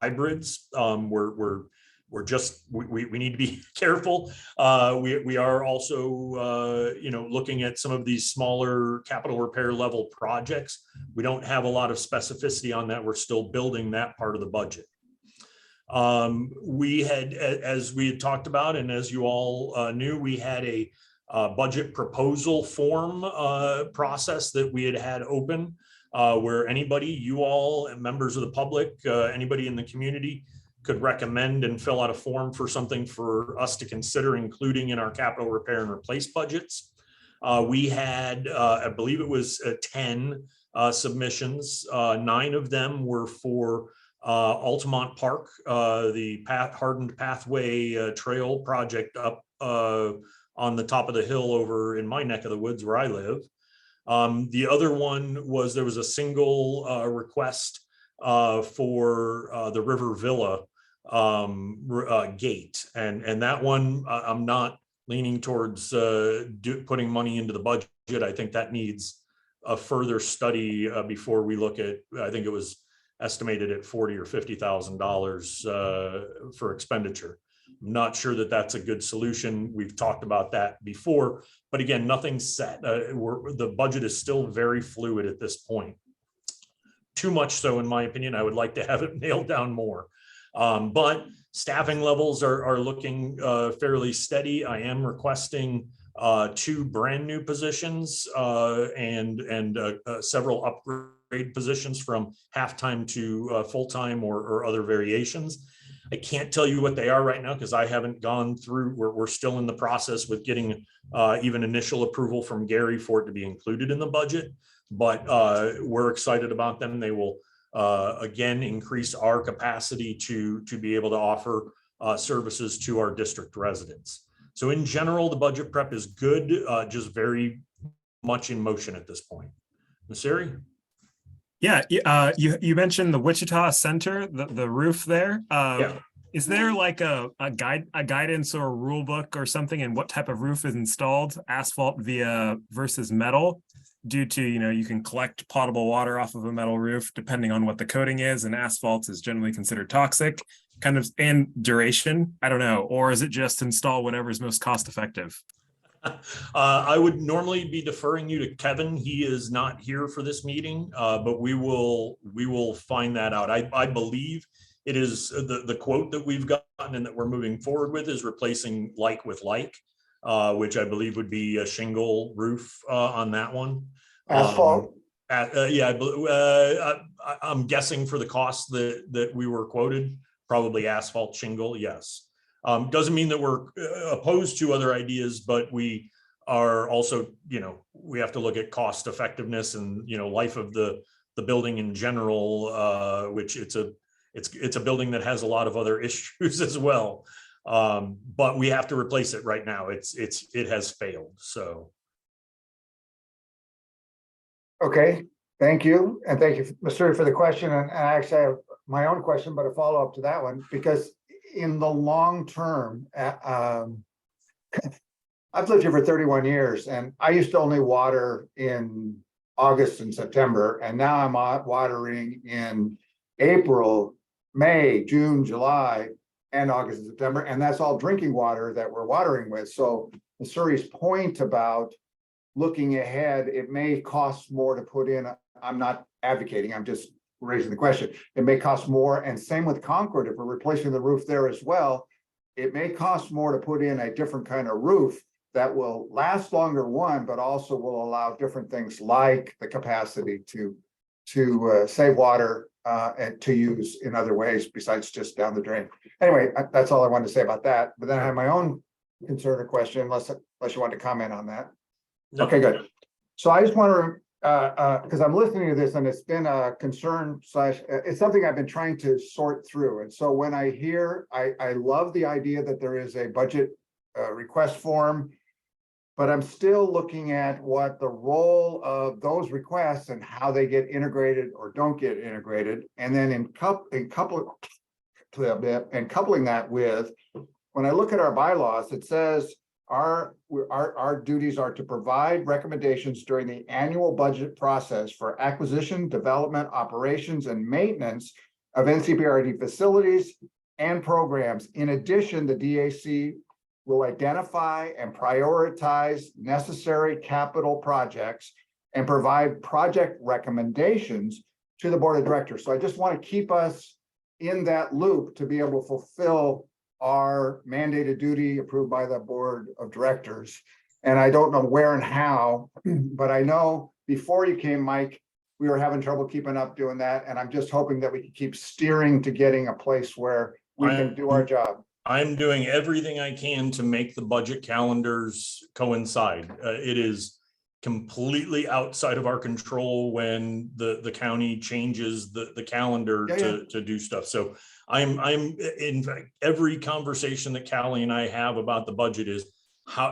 hybrids. We need to be careful. We are also looking at some of these smaller capital repair level projects. We don't have a lot of specificity on that. We're still building that part of the budget. We had, as we had talked about, and as you all knew, we had a budget proposal form process that we had open, where anybody, you all, and members of the public, anybody in the community could recommend and fill out a form for something for us to consider including in our capital repair and replace budgets. We had, I believe it was 10 submissions. 9 of them were for Altamont Park, the hardened pathway trail project up on the top of the hill over in my neck of the woods where I live. The other one was there was a single request for the River Villa gate, and that one I'm not leaning towards putting money into the budget. I think that needs a further study before we look at. I think it was estimated at $40,000 or $50,000 for expenditure. I'm not sure that that's a good solution. We've talked about that before, but again, nothing's set. The budget is still very fluid at this point. Too much so, in my opinion. I would like to have it nailed down more. But staffing levels are looking fairly steady. I am requesting 2 brand new positions and several upgrade positions from half-time to full-time or other variations. I can't tell you what they are right now because I haven't gone through. We're still in the process with getting even initial approval from Gary for it to be included in the budget. But we're excited about them. They will again increase our capacity to be able to offer services to our district residents. So in general, the budget prep is good, just very much in motion at this point. Messeri? Yeah, you mentioned the Wichita Center, the roof there. Yeah. Is there like a guidance or a rule book or something in what type of roof is installed, asphalt versus metal? Due to, you can collect potable water off of a metal roof depending on what the coating is, and asphalt is generally considered toxic, kind of, and duration. I don't know. Or is it just install whatever's most cost effective? I would normally be deferring you to Kevin. He is not here for this meeting, but we will find that out. I believe it is the quote that we've gotten and that we're moving forward with is replacing like with like, which I believe would be a shingle roof on that one. Asphalt? Yeah, I'm guessing for the cost that we were quoted, probably asphalt shingle, yes. Doesn't mean that we're opposed to other ideas, but we are also, we have to look at cost effectiveness and, life of the building in general, which it's a building that has a lot of other issues as well. But we have to replace it right now. It has failed, so. Okay, thank you. And thank you, Mr. for the question. And I actually have my own question, but a follow-up to that one, because in the long term, I've lived here for 31 years and I used to only water in August and September. And now I'm watering in April, May, June, July, and August and September. And that's all drinking water that we're watering with. So Missouri's point about looking ahead, it may cost more to put in. I'm not advocating, I'm just raising the question. It may cost more, and same with Concord. If we're replacing the roof there as well, it may cost more to put in a different kind of roof that will last longer, one, but also will allow different things like the capacity to save water and to use in other ways besides just down the drain. Anyway, that's all I wanted to say about that. But then I have my own concern or question, unless you want to comment on that. No. Okay, good. So I just want to, because I'm listening to this and it's been a concern / it's something I've been trying to sort through. And so when I hear, I love the idea that there is a budget request form, but I'm still looking at what the role of those requests and how they get integrated or don't get integrated. And then coupling that with, when I look at our bylaws, it says, our duties are to provide recommendations during the annual budget process for acquisition, development, operations, and maintenance of NCPRD facilities and programs. In addition, the DAC will identify and prioritize necessary capital projects and provide project recommendations to the board of directors. So I just want to keep us in that loop to be able to fulfill our mandated duty approved by the board of directors. And I don't know where and how, but I know before you came, Mike, we were having trouble keeping up doing that. And I'm just hoping that we can keep steering to getting a place where we can do our job. I'm doing everything I can to make the budget calendars coincide. It is completely outside of our control when the county changes the calendar Yeah, yeah. to do stuff. So I'm in fact, every conversation that Callie and I have about the budget is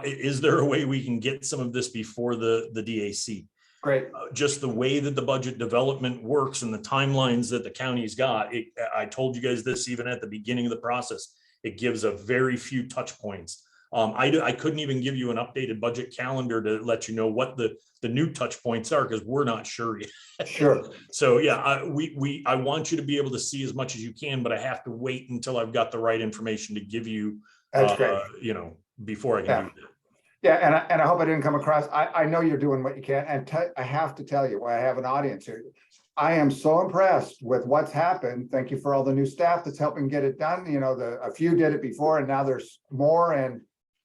is there a way we can get some of this before the DAC? Great. Just the way that the budget development works and the timelines that the county's got. I told you guys this even at the beginning of the process. It gives a very few touch points. I couldn't even give you an updated budget calendar to let you know what the new touch points are because we're not sure yet. Sure. So yeah, I want you to be able to see as much as you can, but I have to wait until I've got the right information to give you. That's great. You know, before I can Yeah. do that. Yeah, and I hope I didn't come across, I know you're doing what you can, and I have to tell you, I have an audience here. I am so impressed with what's happened. Thank you for all the new staff that's helping get it done. You know, a few did it before and now there's more and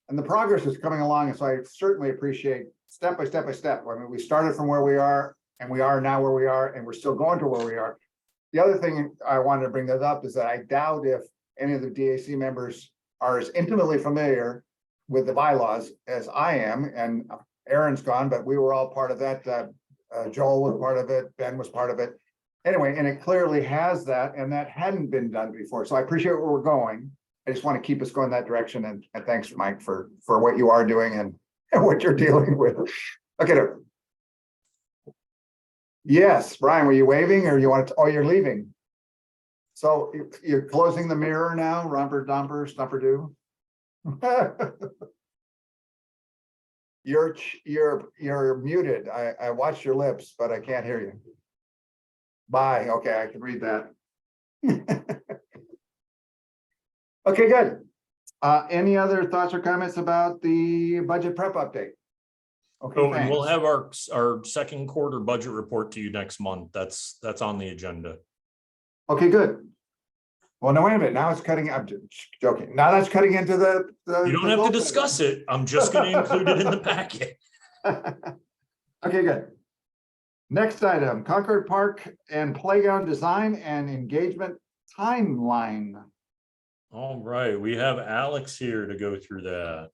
the progress is coming along. And so I certainly appreciate step by step by step. I mean, we started from where we are and we are now where we are and we're still going to where we are. The other thing I wanted to bring that up is that I doubt if any of the DAC members are as intimately familiar with the bylaws as I am, and Aaron's gone, but we were all part of that. Joel was part of it, Ben was part of it. Anyway, and it clearly has that, and that hadn't been done before. So I appreciate where we're going. I just want to keep us going that direction. And thanks, Mike, for what you are doing and what you're dealing with. Okay. Yes, Brian, were you waving or you want to, oh, you're leaving. So you're closing the mirror now, romper dumper, stumper do. You're muted. I watched your lips, but I can't hear you. Bye. Okay, I can read that. Okay, good. Any other thoughts or comments about the budget prep update? Okay, So, and we'll thanks. have our second quarter budget report to you next month. That's on the agenda. Okay, good. Well, no, wait a minute. Now it's cutting. I'm joking. Now that's cutting into the. You don't have to discuss it. I'm just going to include it in the packet. Okay, good. Next item, Concord Park and Playground Design and Engagement Timeline. All right, we have Alex here to go through that.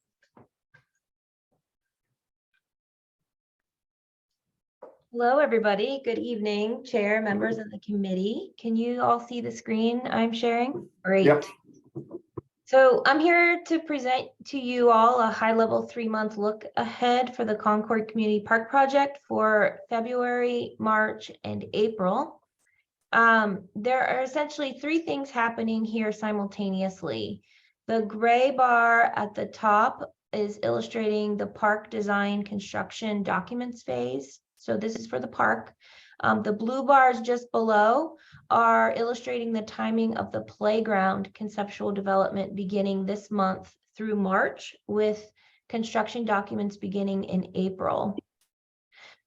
Hello, everybody. Good evening, Chair, members of the committee. Can you all see the screen I'm sharing? Great. Yep. So I'm here to present to you all a high-level 3-month look ahead for the Concord Community Park Project for February, March, and April. There are essentially 3 things happening here simultaneously. The gray bar at the top is illustrating the park design construction documents phase. So this is for the park. The blue bars just below are illustrating the timing of the playground conceptual development beginning this month through March, with construction documents beginning in April.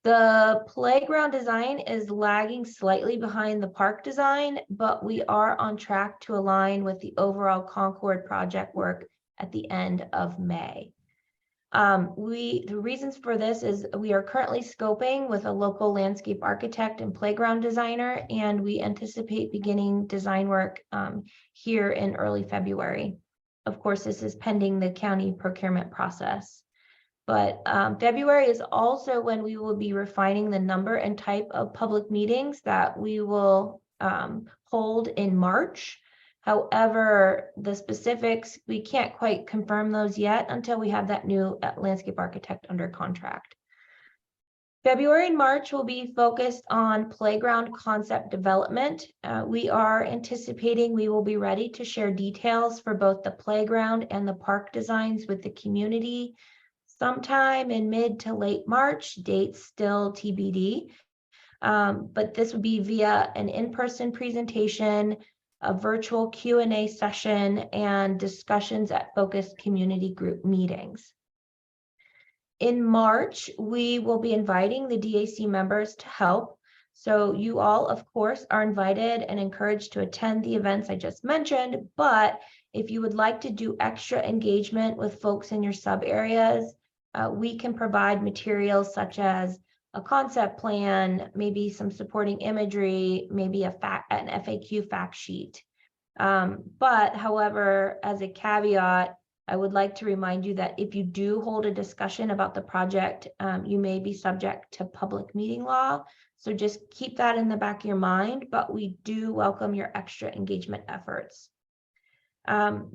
The playground design is lagging slightly behind the park design, but we are on track to align with the overall Concord project work at the end of May. The reasons for this is we are currently scoping with a local landscape architect and playground designer, and we anticipate beginning design work here in early February. Of course, this is pending the county procurement process. But February is also when we will be refining the number and type of public meetings that we will hold in March. However, the specifics, we can't quite confirm those yet until we have that new landscape architect under contract. February and March will be focused on playground concept development. We are anticipating we will be ready to share details for both the playground and the park designs with the community sometime in mid to late March, dates still TBD. But this would be via an in-person presentation, a virtual Q&A session, and discussions at focused community group meetings. In March, we will be inviting the DAC members to help. So you all, of course, are invited and encouraged to attend the events I just mentioned, but if you would like to do extra engagement with folks in your sub areas, we can provide materials such as a concept plan, maybe some supporting imagery, maybe an FAQ fact sheet. But however, as a caveat, I would like to remind you that if you do hold a discussion about the project, you may be subject to public meeting law. So just keep that in the back of your mind, but we do welcome your extra engagement efforts.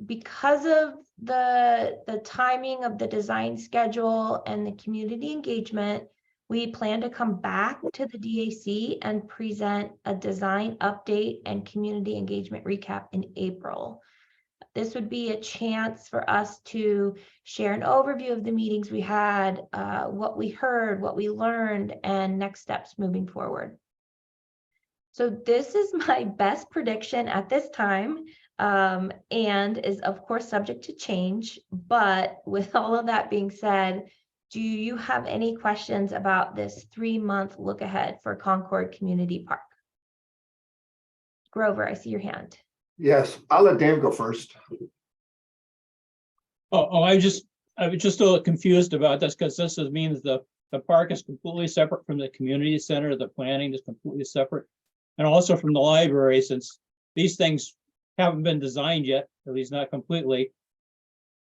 Because of the timing of the design schedule and the community engagement, we plan to come back to the DAC and present a design update and community engagement recap in April. This would be a chance for us to share an overview of the meetings we had, what we heard, what we learned, and next steps moving forward. So this is my best prediction at this time, and is of course subject to change. But with all of that being said, do you have any questions about this 3-month look ahead for Concord Community Park? Grover, I see your hand. Yes, I'll let Dave go first. I was just a little confused about this because this means the park is completely separate from the community center. The planning is completely separate. And also from the library, since these things haven't been designed yet, at least not completely.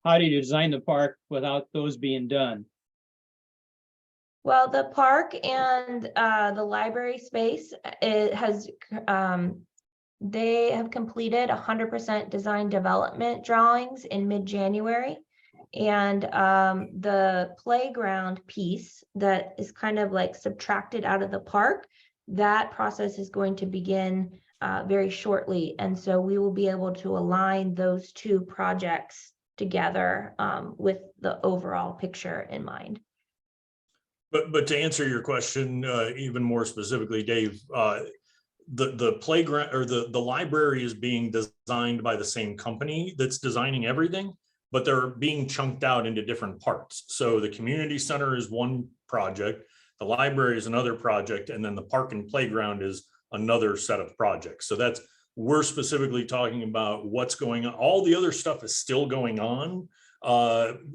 How do you design the park without those being done? Well, the park and the library space, it has they have completed 100% design development drawings in mid-January. And the playground piece that is kind of like subtracted out of the park, that process is going to begin very shortly. And so we will be able to align those two projects together with the overall picture in mind. But to answer your question even more specifically, Dave, the playground or the library is being designed by the same company that's designing everything, but they're being chunked out into different parts. So the community center is one project, the library is another project, and then the park and playground is another set of projects. So we're specifically talking about what's going on. All the other stuff is still going on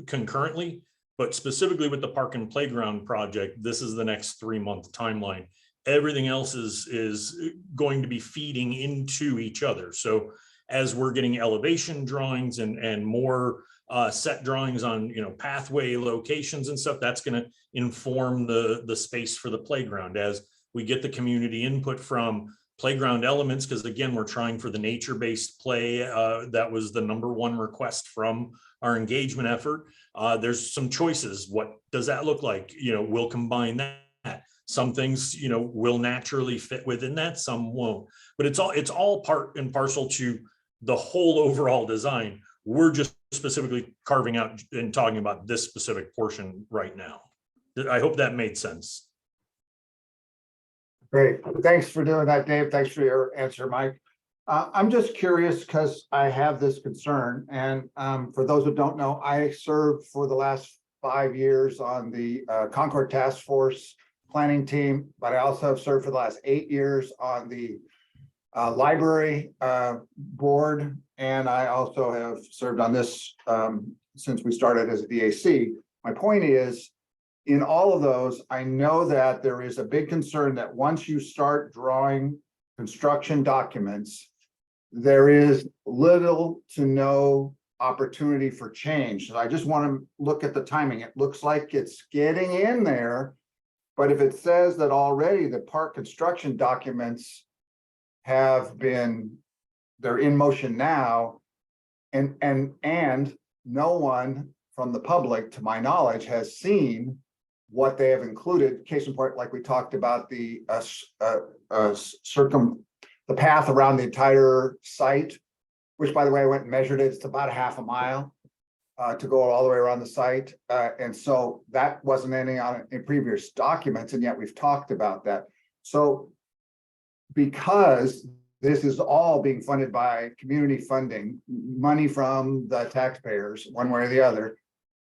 concurrently, but specifically with the park and playground project, this is the next 3-month timeline. Everything else is going to be feeding into each other. So as we're getting elevation drawings and more set drawings on pathway locations and stuff, that's going to inform the space for the playground. As we get the community input from playground elements, because again, we're trying for the nature-based play. That was the #1 request from our engagement effort. There's some choices. What does that look like? We'll combine that. Some things, will naturally fit within that, some won't. But it's all part and parcel to the whole overall design. We're just specifically carving out and talking about this specific portion right now. I hope that made sense. Great. Thanks for doing that, Dave. Thanks for your answer, Mike. I'm just curious because I have this concern. And for those who don't know, I served for the last 5 years on the Concord Task Force planning team, but I also have served for the last 8 years on the library board. And I also have served on this since we started as a DAC. My point is, in all of those, I know that there is a big concern that once you start drawing construction documents, there is little to no opportunity for change. So I just want to look at the timing. It looks like it's getting in there, but if it says that already the park construction documents they're in motion now, and no one from the public, to my knowledge, has seen what they have included. Case in point, like we talked about the path around the entire site, which, by the way, I went and measured it. It's about a half a mile to go all the way around the site. And so that wasn't any on in previous documents, and yet we've talked about that. So because this is all being funded by community funding, money from the taxpayers, one way or the other,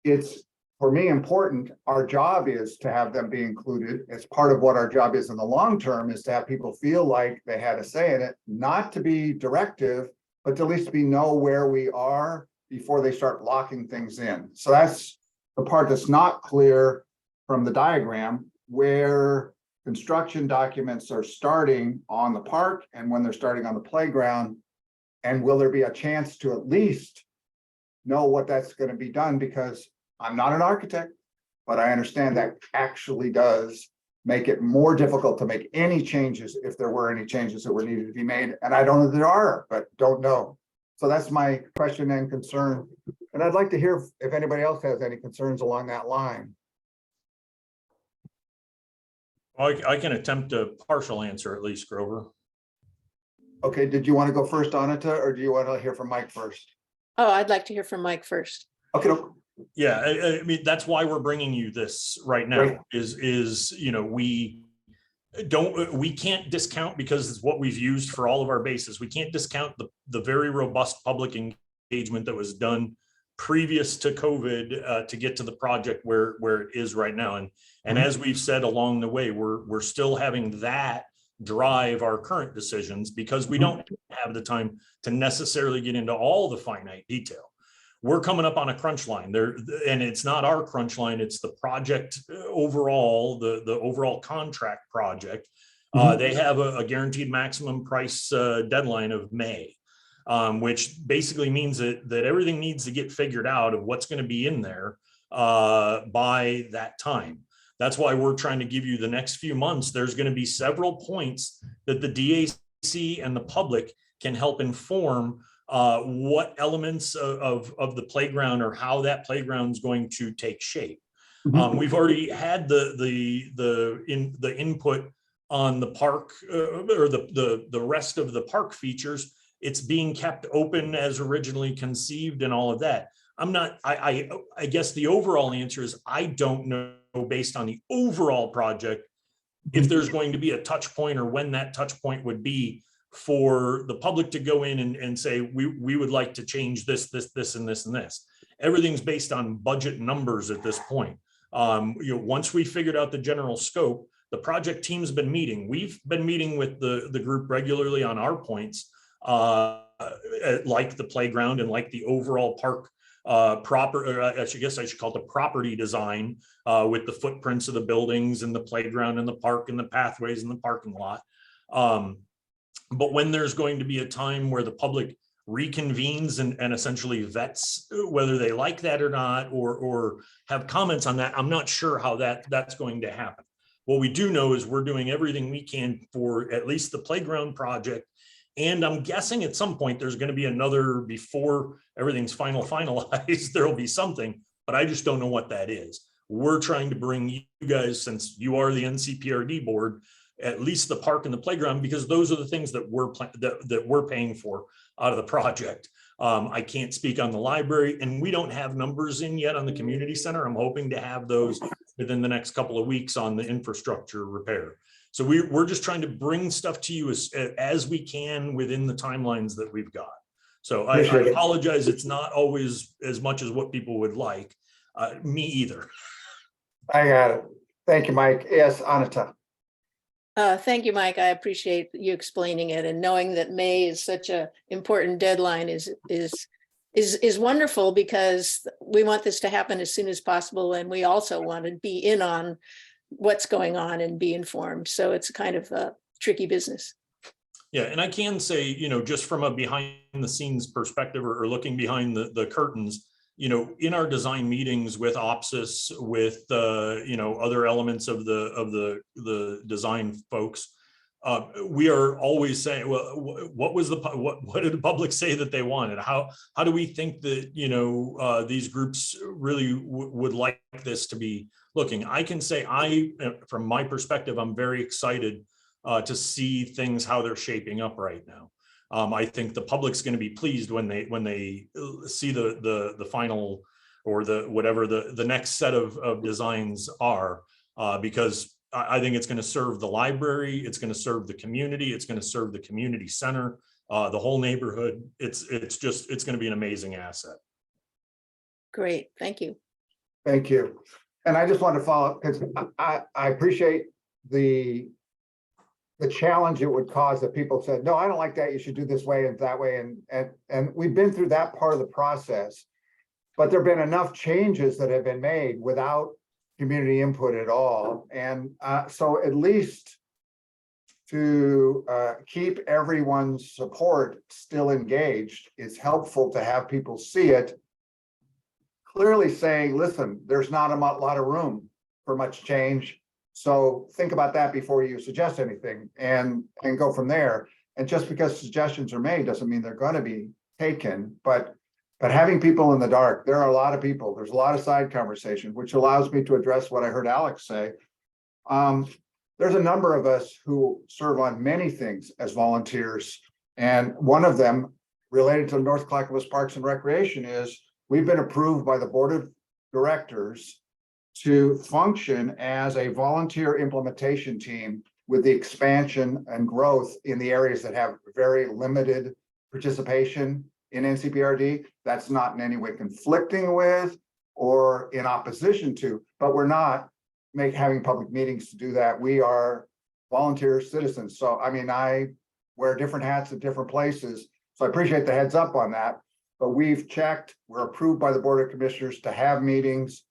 it's, for me, important. Our job is to have them be included. It's part of what our job is in the long term, is to have people feel like they had a say in it, not to be directive, but to at least know where we are before they start locking things in. So that's the part that's not clear from the diagram, where construction documents are starting on the park and when they're starting on the playground. And will there be a chance to at least know what that's gonna be done, because I'm not an architect, but I understand that actually does make it more difficult to make any changes if there were any changes that were needed to be made. And I don't know if there are, but don't know. So that's my question and concern. And I'd like to hear if anybody else has any concerns along that line. I can attempt a partial answer at least, Grover. Okay, did you want to go first, Anita, or do you want to hear from Mike first? Oh, I'd like to hear from Mike first. Okay. Yeah, I mean, that's why we're bringing you this right now Right. is, you know, we can't discount, because it's what we've used for all of our bases. We can't discount the very robust public engagement that was done previous to COVID to get to the project where it is right now. And as we've said along the way, we're still having that drive our current decisions, because we don't have the time to necessarily get into all the finite detail. We're coming up on a crunch line there, and it's not our crunch line, it's the project overall, the overall contract project. They have a guaranteed maximum price deadline of May, which basically means that everything needs to get figured out of what's going to be in there by that time. That's why we're trying to give you the next few months. There's going to be several points that the DAC and the public can help inform what elements of the playground or how that playground is going to take shape. We've already had the input on the park or the rest of the park features. It's being kept open as originally conceived and all of that. I guess the overall answer is I don't know, based on the overall project, if there's going to be a touch point or when that touch point would be for the public to go in and say, we would like to change this, and this. Everything's based on budget numbers at this point. Once we figured out the general scope, the project team's been meeting. We've been meeting with the group regularly on our points, like the playground and like the overall park I guess I should call it the property design, with the footprints of the buildings and the playground and the park and the pathways and the parking lot. But when there's going to be a time where the public reconvenes and essentially vets whether they like that or not, or have comments on that, I'm not sure how that's going to happen. What we do know is we're doing everything we can for at least the playground project. And I'm guessing at some point there's going to be another, before everything's finalized, there'll be something, but I just don't know what that is. We're trying to bring you guys, since you are the NCPRD board, at least the park and the playground, because those are the things that we're paying for out of the project. I can't speak on the library, and we don't have numbers in yet on the community center. I'm hoping to have those within the next couple of weeks on the infrastructure repair. So we're just trying to bring stuff to you as we can within the timelines that we've got. So I apologize. It's not always as much as what people would like. Me either. I got it. Thank you, Mike. Yes, Anita. Thank you, Mike. I appreciate you explaining it, and knowing that May is such an important deadline is wonderful, because we want this to happen as soon as possible, and we also want to be in on what's going on and be informed. So it's kind of a tricky business. Yeah, and I can say, just from a behind the scenes perspective, or looking behind the curtains, in our design meetings with OPSIS, with other elements of the design folks, we are always saying, well, what did the public say that they wanted? How do we think that these groups really would like this to be looking? I can say, from my perspective, I'm very excited to see things how they're shaping up right now. I think the public's going to be pleased when they see the final, or whatever the next set of designs are, because I think it's going to serve the library, it's going to serve the community, it's going to serve the community center, the whole neighborhood. It's going to be an amazing asset. Great, thank you. Thank you. And I just want to follow, because I appreciate the challenge it would cause that people said, no, I don't like that. You should do this way and that way. And we've been through that part of the process, but there've been enough changes that have been made without community input at all. And so at least to keep everyone's support still engaged, it's helpful to have people see it clearly saying, listen, there's not a lot of room for much change. So think about that before you suggest anything and go from there. And just because suggestions are made doesn't mean they're going to be taken, but having people in the dark, there are a lot of people, there's a lot of side conversation, which allows me to address what I heard Alex say. There's a number of us who serve on many things as volunteers. And one of them related to North Clackamas Parks and Recreation is we've been approved by the Board of Directors to function as a volunteer implementation team with the expansion and growth in the areas that have very limited participation in NCPRD. That's not in any way conflicting with or in opposition to, but we're not having public meetings to do that. We are volunteer citizens. So, I mean, I wear different hats at different places. So I appreciate the heads up on that, but we've checked, we're approved by the Board of Commissioners to have meetings.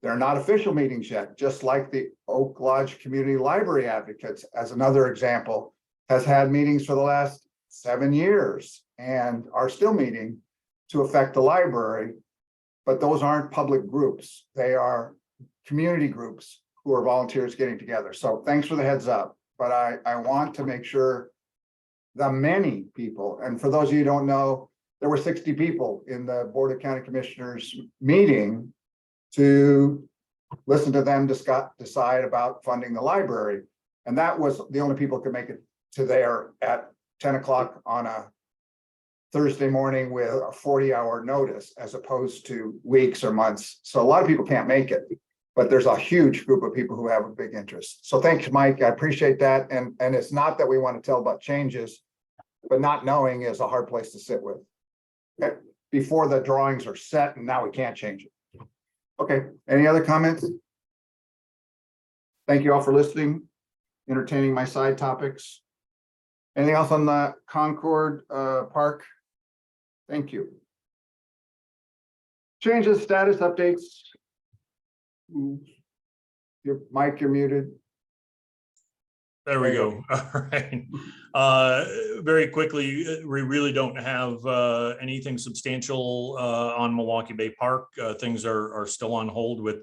They're not official meetings yet, just like the Oak Lodge Community Library Advocates, as another example, has had meetings for the last 7 years and are still meeting to affect the library. But those aren't public groups. They are community groups who are volunteers getting together. So thanks for the heads up. But I want to make sure the many people, and for those of you who don't know, there were 60 people in the Board of County Commissioners meeting to listen to them decide about funding the library. And that was the only people who could make it to there at 10 o'clock on a Thursday morning with a 40-hour notice, as opposed to weeks or months. So a lot of people can't make it, but there's a huge group of people who have a big interest. So thanks, Mike. I appreciate that. And it's not that we want to tell about changes, but not knowing is a hard place to sit with. Okay. Before the drawings are set and now we can't change it. Okay, any other comments? Thank you all for listening, entertaining my side topics. Anything else on the Concord Park? Thank you. Changes, status updates. Mike, you're muted. There we go. All right. Very quickly, we really don't have anything substantial on Milwaukee Bay Park. Things are still on hold with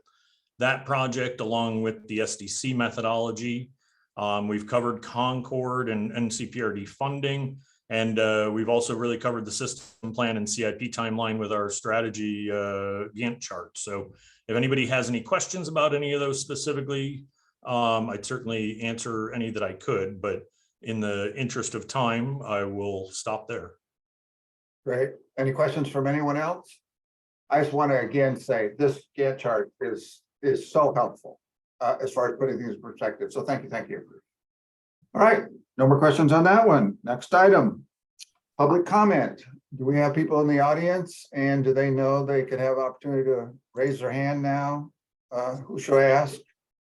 that project, along with the SDC methodology. We've covered Concord and NCPRD funding, and we've also really covered the system plan and CIP timeline with our strategy Gantt chart. So if anybody has any questions about any of those specifically, I'd certainly answer any that I could, but in the interest of time, I will stop there. Great. Any questions from anyone else? I just want to again say this Gantt chart is so helpful as far as putting things in perspective. So thank you. Thank you. All right. No more questions on that one. Next item, public comment. Do we have people in the audience, and do they know they could have opportunity to raise their hand now? Who should I ask?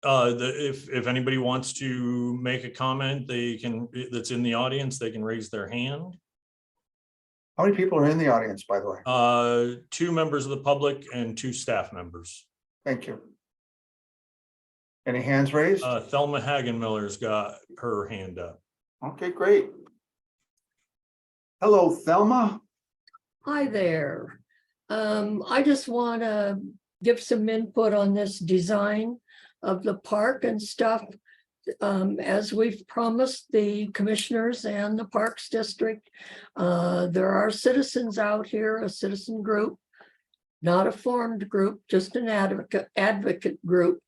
If anybody wants to make a comment, they can, that's in the audience, they can raise their hand. How many people are in the audience, by the way? 2 members of the public and 2 staff members. Thank you. Any hands raised? Thelma Hagenmiller's got her hand up. Okay, great. Hello, Thelma. Hi there. I just want to give some input on this design of the park and stuff. As we've promised the commissioners and the Parks District, there are citizens out here, a citizen group, not a formed group, just an advocate group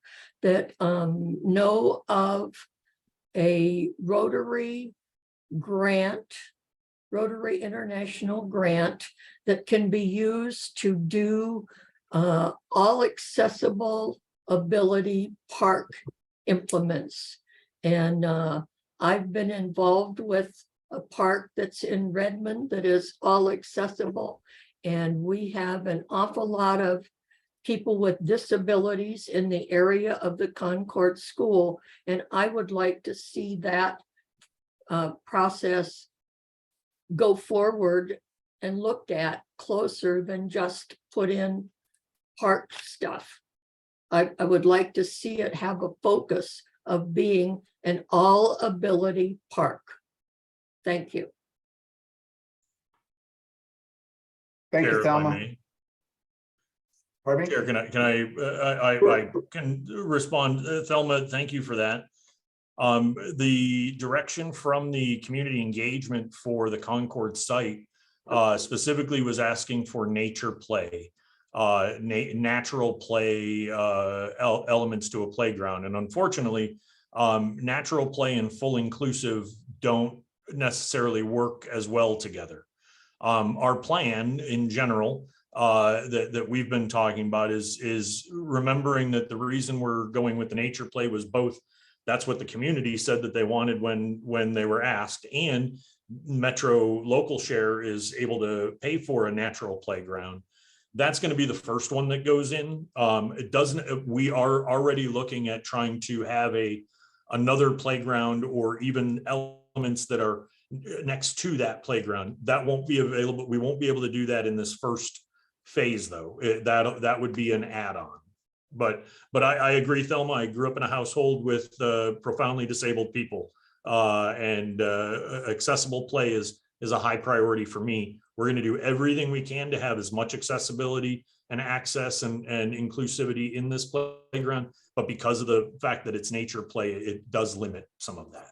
that know of a Rotary grant, Rotary International grant that can be used to do all accessible ability park implements. And I've been involved with a park that's in Redmond that is all accessible. And we have an awful lot of people with disabilities in the area of the Concord School. And I would like to see that process go forward and looked at closer than just put in park stuff. I would like to see it have a focus of being an all-ability park. Thank you. Thank you, Thelma. Pardon me? Chair, I can respond. Thelma, thank you for that. The direction from the community engagement for the Concord site specifically was asking for nature play, natural play elements to a playground. And unfortunately, natural play and full inclusive don't necessarily work as well together. Our plan in general that we've been talking about is remembering that the reason we're going with the nature play was both that's what the community said that they wanted when they were asked, and Metro local share is able to pay for a natural playground. That's going to be the first one that goes in. It doesn't. We are already looking at trying to have another playground or even elements that are next to that playground. That won't be available. We won't be able to do that in this first phase, though. That would be an add-on. But I agree, Thelma. I grew up in a household with profoundly disabled people, and accessible play is a high priority for me. We're going to do everything we can to have as much accessibility and access and inclusivity in this playground. But because of the fact that it's nature play, it does limit some of that.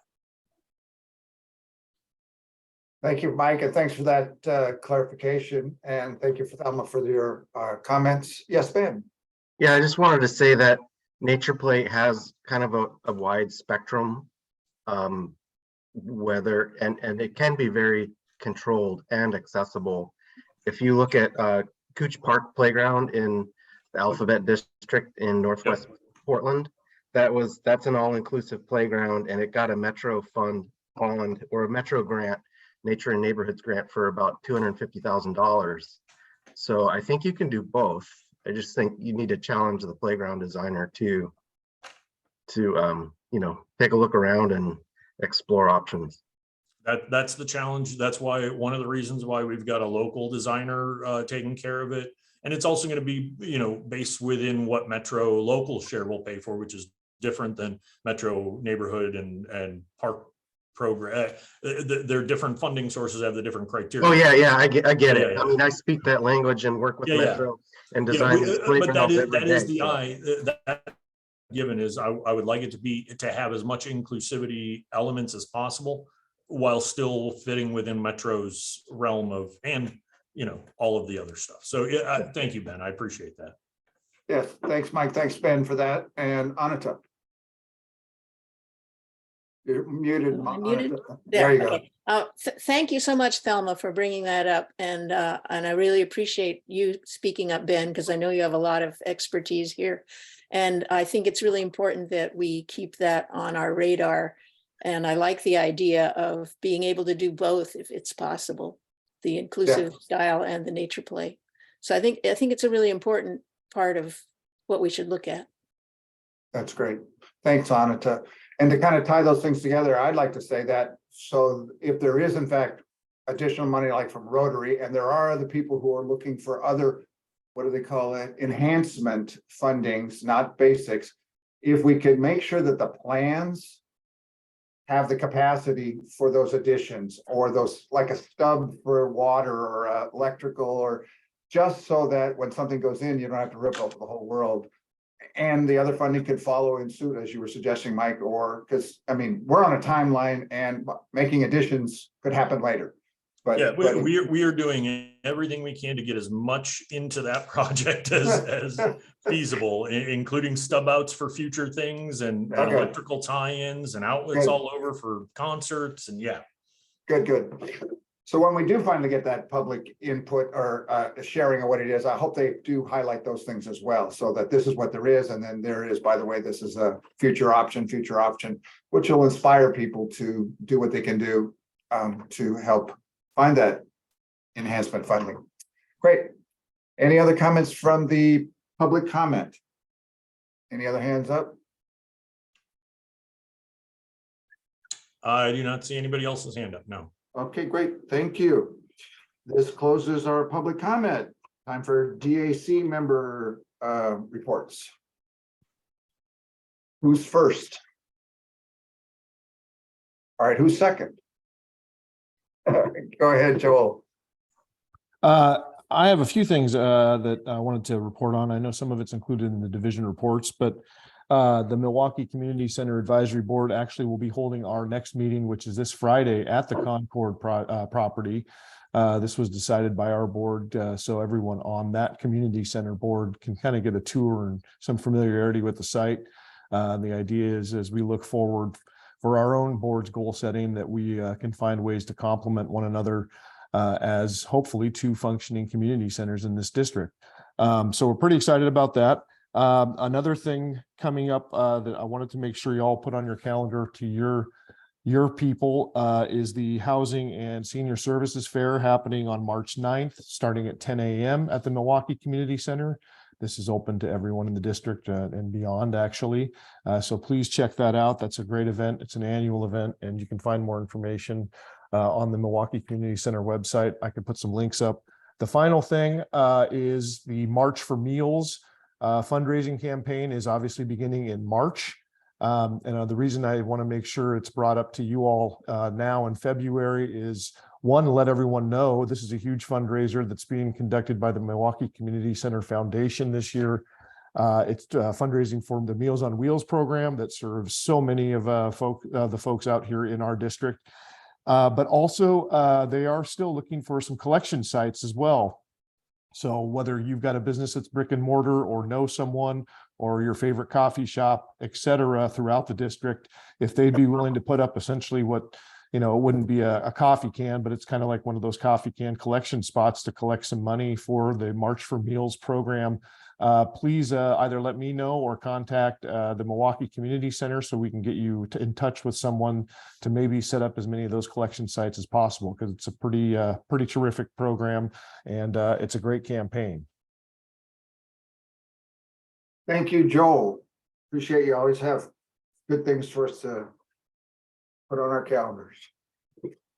Thank you, Mike, and thanks for that clarification. And thank you, Thelma, for your comments. Yes, Ben. Yeah, I just wanted to say that nature play has kind of a wide spectrum, whether and it can be very controlled and accessible. If you look at Cooch Park Playground in the Alphabet District in Northwest Portland, that's an all-inclusive playground, and it got a Metro fund bond or a Metro grant, Nature and Neighborhoods grant, for about $250,000. So I think you can do both. I just think you need to challenge the playground designer to take a look around and explore options. That's the challenge. That's why one of the reasons why we've got a local designer taking care of it. And it's also going to be, based within what Metro local share will pay for, which is different than Metro neighborhood and park program. Their different funding sources have the different criteria. Oh yeah, I get it. Yeah. I mean, I speak that language and work with Metro and design these but playgrounds every that day. is the eye that given is I would like it to have as much inclusivity elements as possible while still fitting within Metro's realm of, and all of the other stuff. So thank you, Ben. I appreciate that. Yes, thanks, Mike. Thanks, Ben, for that. And Anita. You're muted. I'm muted? Anita. There you go. Okay. Thank you so much, Thelma, for bringing that up. And I really appreciate you speaking up, Ben, because I know you have a lot of expertise here. And I think it's really important that we keep that on our radar. And I like the idea of being able to do both if it's possible, the inclusive style and the nature play. So I think it's a really important part of what we should look at. That's great. Thanks, Anita. And to kind of tie those things together, I'd like to say that, so if there is in fact additional money like from Rotary, and there are other people who are looking for other, what do they call it, enhancement fundings, not basics, if we could make sure that the plans have the capacity for those additions, or those, like a stub for water or electrical, or just so that when something goes in, you don't have to rip up the whole world. And the other funding could follow in suit, as you were suggesting, Mike, or because we're on a timeline and making additions could happen later. But yeah, we are doing everything we can to get as much into that project as feasible, including stub outs for future things and electrical tie-ins and outlets all over for concerts. And yeah. Good. So when we do finally get that public input or sharing of what it is, I hope they do highlight those things as well, so that this is what there is. And then there is, by the way, this is a future option, which will inspire people to do what they can do to help find that enhancement funding. Great. Any other comments from the public comment? Any other hands up? I do not see anybody else's hand up. No. Okay, great. Thank you. This closes our public comment. Time for DAC member reports. Who's first? All right, who's second? Go ahead, Joel. I have a few things that I wanted to report on. I know some of it's included in the division reports, but the Milwaukee Community Center Advisory Board actually will be holding our next meeting, which is this Friday at the Concord property. This was decided by our board, so everyone on that community center board can kind of get a tour and some familiarity with the site. The idea is, as we look forward for our own board's goal setting, that we can find ways to complement one another as hopefully two functioning community centers in this district. So we're pretty excited about that. Another thing coming up that I wanted to make sure you all put on your calendar to your people is the Housing and Senior Services Fair happening on March 9th, starting at 10 a.m. at the Milwaukee Community Center. This is open to everyone in the district and beyond, actually. So please check that out. That's a great event. It's an annual event, and you can find more information on the Milwaukee Community Center website. I could put some links up. The final thing is the March for Meals fundraising campaign is obviously beginning in March. And the reason I want to make sure it's brought up to you all now in February is, one, let everyone know this is a huge fundraiser that's being conducted by the Milwaukee Community Center Foundation this year. It's fundraising for the Meals on Wheels program that serves so many of the folks out here in our district. But also they are still looking for some collection sites as well. So whether you've got a business that's brick and mortar or know someone or your favorite coffee shop, et cetera, throughout the district, if they'd be willing to put up essentially what, you know, it wouldn't be a coffee can, but it's kind of like one of those coffee can collection spots to collect some money for the March for Meals program. Please either let me know or contact the Milwaukee Community Center so we can get you in touch with someone to maybe set up as many of those collection sites as possible, because it's a pretty terrific program, and it's a great campaign. Thank you, Joel. Appreciate you always have good things for us to put on our calendars.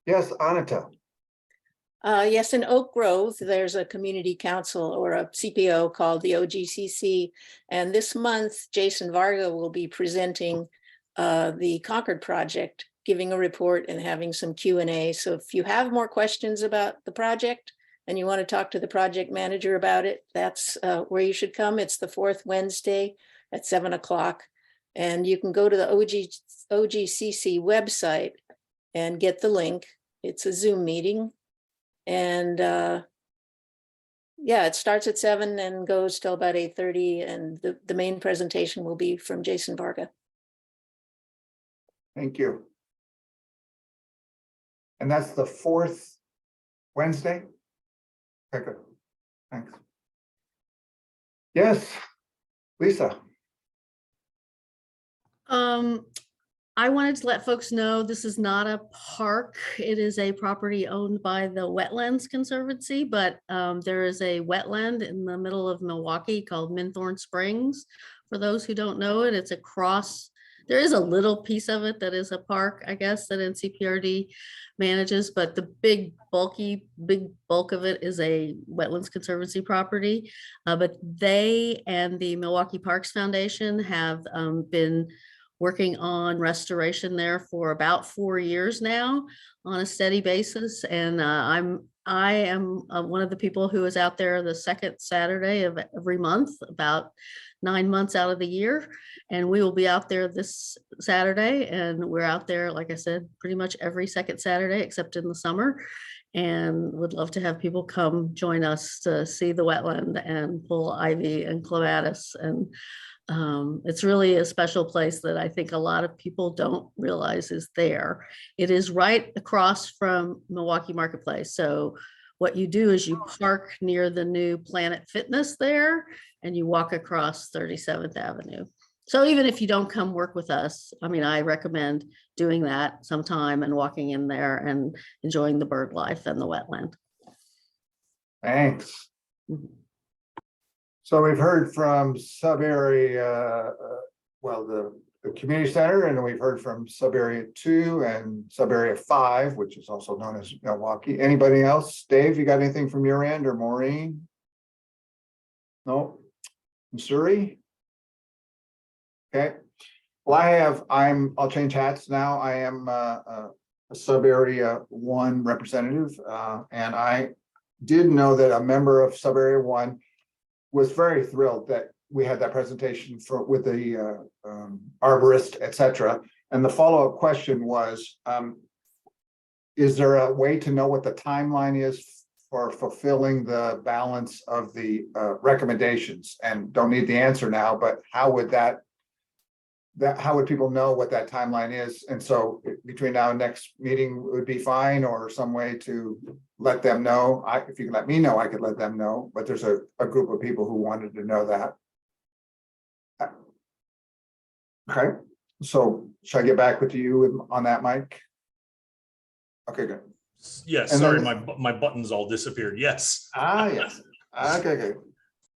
Yes, Anita. Yes, in Oak Grove, there's a community council or a CPO called the OGCC. And this month, Jason Varga will be presenting the Concord project, giving a report and having some Q&A. So if you have more questions about the project and you want to talk to the project manager about it, that's where you should come. It's the fourth Wednesday at 7 o'clock. And you can go to the OGCC website and get the link. It's a Zoom meeting. And yeah, it starts at 7 and goes till about 8:30. And the main presentation will be from Jason Varga. Thank you. And that's the fourth Wednesday? Okay, good. Thanks. Yes, Lisa. I wanted to let folks know this is not a park. It is a property owned by the Wetlands Conservancy, but there is a wetland in the middle of Milwaukee called Minthorn Springs. For those who don't know it, it's across, there is a little piece of it that is a park, I guess, that NCPRD manages, but the big bulk of it is a Wetlands Conservancy property. But they and the Milwaukee Parks Foundation have been working on restoration there for about 4 years now on a steady basis. And I am one of the people who is out there the second Saturday of every month, about 9 months out of the year. And we will be out there this Saturday. And we're out there, like I said, pretty much every second Saturday, except in the summer. And would love to have people come join us to see the wetland and pull ivy and clematis. And it's really a special place that I think a lot of people don't realize is there. It is right across from Milwaukee Marketplace. So what you do is you park near the new Planet Fitness there and you walk across 37th Avenue. So even if you don't come work with us, I mean, I recommend doing that sometime and walking in there and enjoying the bird life and the wetland. Thanks. So we've heard from sub-area, well, the community center, and we've heard from sub-area 2 and sub-area 5, which is also known as Milwaukee. Anybody else? Dave, you got anything from your end, or Maureen? No? Missouri? Okay. Well, I'll change hats now. I am a sub-area 1 representative, and I did know that a member of Sub-Area 1 was very thrilled that we had that presentation with the arborist, et cetera. And the follow-up question was, is there a way to know what the timeline is for fulfilling the balance of the recommendations? And don't need the answer now, but how would how would people know what that timeline is? And so between now and next meeting would be fine, or some way to let them know. If you can let me know, I could let them know, but there's a group of people who wanted to know that. Okay, so should I get back with you on that, Mike? Okay, good. Yes, And sorry, then- my buttons all disappeared. Yes. Yes. Okay, good.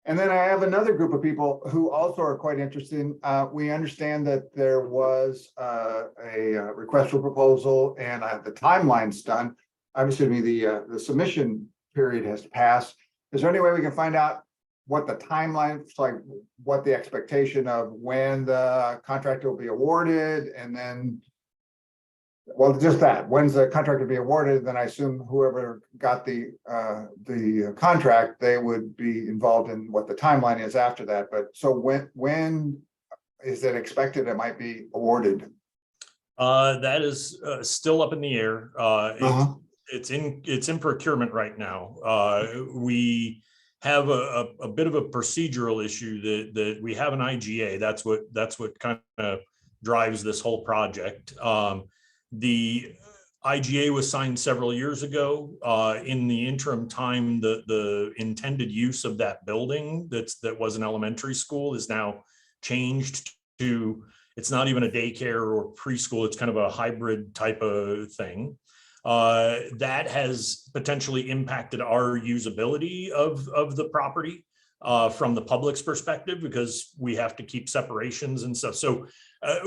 And then I have another group of people who also are quite interested. We understand that there was a request for proposal and the timeline's done. Obviously, the submission period has passed. Is there any way we can find out what the timeline, like what the expectation of when the contract will be awarded, and then, well, just that, when's the contract to be awarded? Then I assume whoever got the contract, they would be involved in what the timeline is after that. But so when is it expected it might be awarded? That is still up in the air. It's in procurement right now. We have a bit of a procedural issue that we have an IGA. That's what kind of drives this whole project. The IGA was signed several years ago. In the interim time, the intended use of that building that was an elementary school is now changed to, it's not even a daycare or preschool. It's kind of a hybrid type of thing. That has potentially impacted our usability of the property from the public's perspective, because we have to keep separations and stuff. So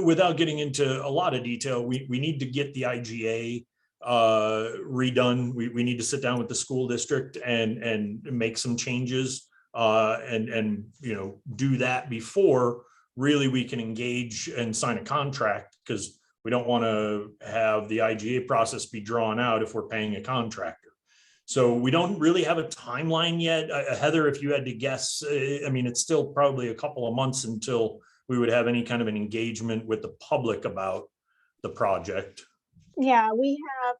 without getting into a lot of detail, we need to get the IGA redone. We need to sit down with the school district and make some changes and do that before really we can engage and sign a contract, because we don't want to have the IGA process be drawn out if we're paying a contractor. So we don't really have a timeline yet. Heather, if you had to guess, I mean, it's still probably a couple of months until we would have any kind of an engagement with the public about the project. Yeah, we have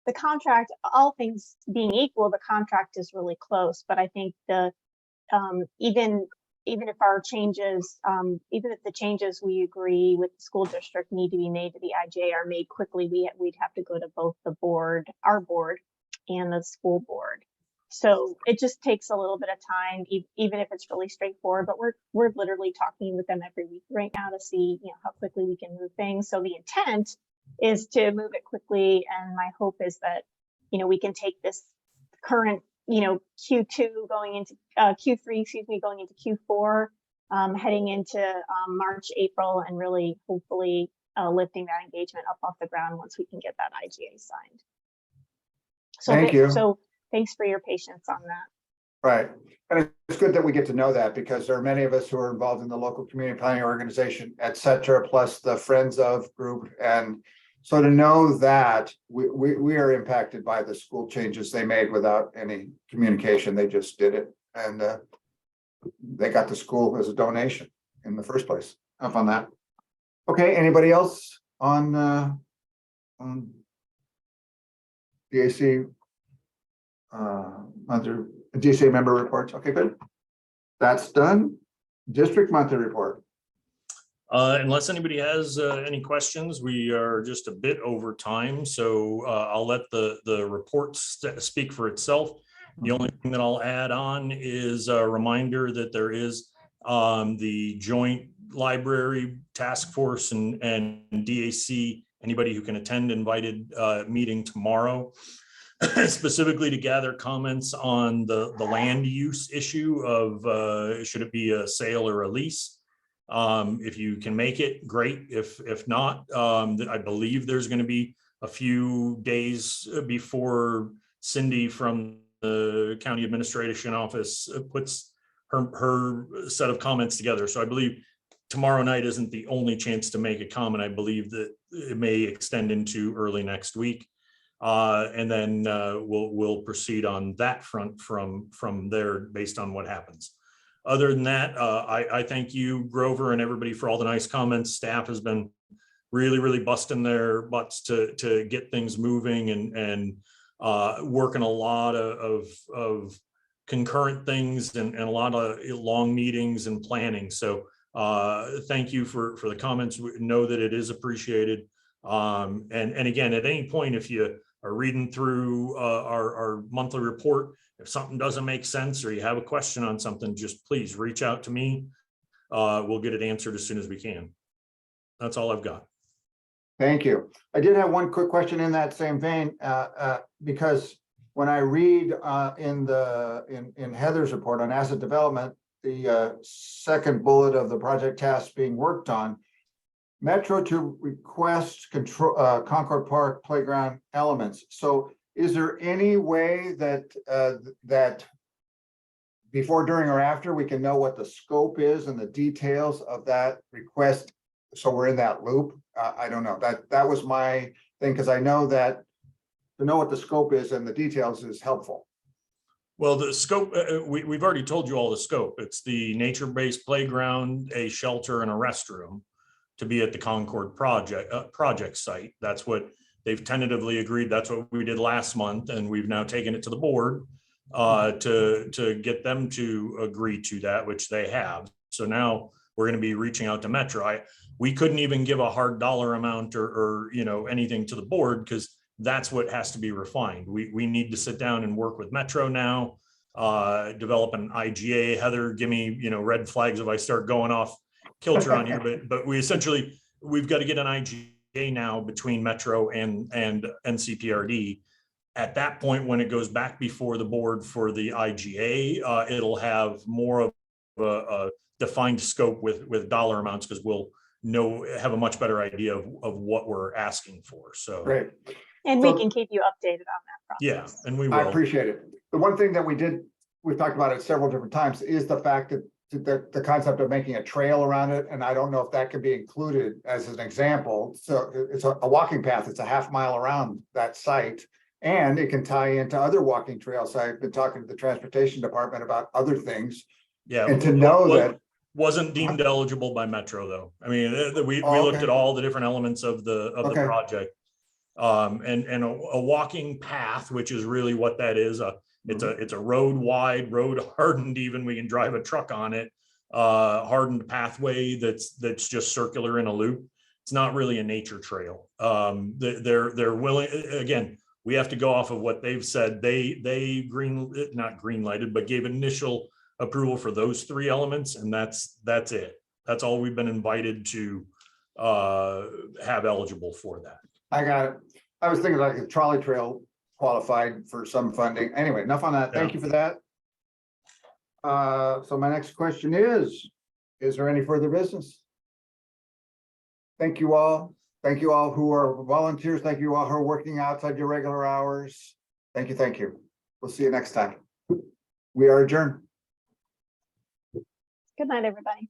the contract, all things being equal, the contract is really close, but I think even if our changes, even if the changes we agree with the school district need to be made to the IGA are made quickly, we'd have to go to both the board, our board, and the school board. So it just takes a little bit of time, even if it's really straightforward, but we're literally talking with them every week right now to see, how quickly we can move things. So the intent is to move it quickly. And my hope is that, we can take this current, Q2 going into Q3, going into Q4, heading into March, April, and really hopefully lifting that engagement up off the ground once we can get that IGA signed. So Thank you. So thanks for your patience on that. Right. And it's good that we get to know that, because there are many of us who are involved in the local community planning organization, et cetera, plus the Friends of group. And so to know that we are impacted by the school changes they made without any communication. They just did it. And they got the school as a donation in the first place. Up on that. Okay, anybody else on DAC other DCA member reports? Okay, good. That's done. District monthly report. Unless anybody has any questions, we are just a bit over time, so I'll let the report speak for itself. The only thing that I'll add on is a reminder that there is the joint library task force and DAC, anybody who can attend, invited meeting tomorrow, specifically to gather comments on the land use issue of should it be a sale or a lease. If you can make it, great. If not, I believe there's going to be a few days before Cindy from the county administration office puts her set of comments together. So I believe tomorrow night isn't the only chance to make a comment. I believe that it may extend into early next week. And then we'll proceed on that front from there based on what happens. Other than that, I thank you, Grover, and everybody for all the nice comments. Staff has been really busting their butts to get things moving and working a lot of concurrent things and a lot of long meetings and planning. So thank you for the comments. We know that it is appreciated. And again, at any point, if you are reading through our monthly report, if something doesn't make sense or you have a question on something, just please reach out to me. We'll get it answered as soon as we can. That's all I've got. Thank you. I did have one quick question in that same vein, because when I read in Heather's report on asset development, the second bullet of the project tasks being worked on, Metro to request control Concord Park playground elements. So is there any way that that before, during, or after we can know what the scope is and the details of that request? So we're in that loop. I don't know, that was my thing, because I know that to know what the scope is and the details is helpful. Well, the scope, we've already told you all the scope. It's the nature-based playground, a shelter, and a restroom to be at the Concord project site. That's what they've tentatively agreed. That's what we did last month, and we've now taken it to the board to get them to agree to that, which they have. So now we're going to be reaching out to Metro. We couldn't even give a hard dollar amount or anything to the board, because that's what has to be refined. We need to sit down and work with Metro now, develop an IGA. Heather, give me red flags if I start going off kilter on here, but we've got to get an IGA now between Metro and NCPRD. At that point, when it goes back before the board for the IGA, it'll have more of a defined scope with dollar amounts, because we'll have a much better idea of what we're asking for. So great. And So- we can keep you updated on that process. yeah, and we will. I appreciate it. The one thing that we've talked about it several different times, is the fact that the concept of making a trail around it. And I don't know if that could be included as an example. So it's a walking path. It's a half mile around that site. And it can tie into other walking trails. I've been talking to the transportation department about other things. Yeah. And to know that wasn't deemed eligible by Metro, though. I mean, we Oh, looked okay. at all the different elements of the Okay. project. And a walking path, which is really what that is. It's a road wide, road hardened, even we can drive a truck on it, hardened pathway that's just circular in a loop. It's not really a nature trail. They're willing, again, we have to go off of what they've said. They not green lighted, but gave initial approval for those three elements, and that's it. That's all we've been invited to have eligible for that. I got it. I was thinking like a trolley trail qualified for some funding. Anyway, enough on that. Thank you for that. So my next question is there any further business? Thank you all. Thank you all who are volunteers. Thank you all who are working outside your regular hours. Thank you. Thank you. We'll see you next time. We are adjourned. Good night, everybody.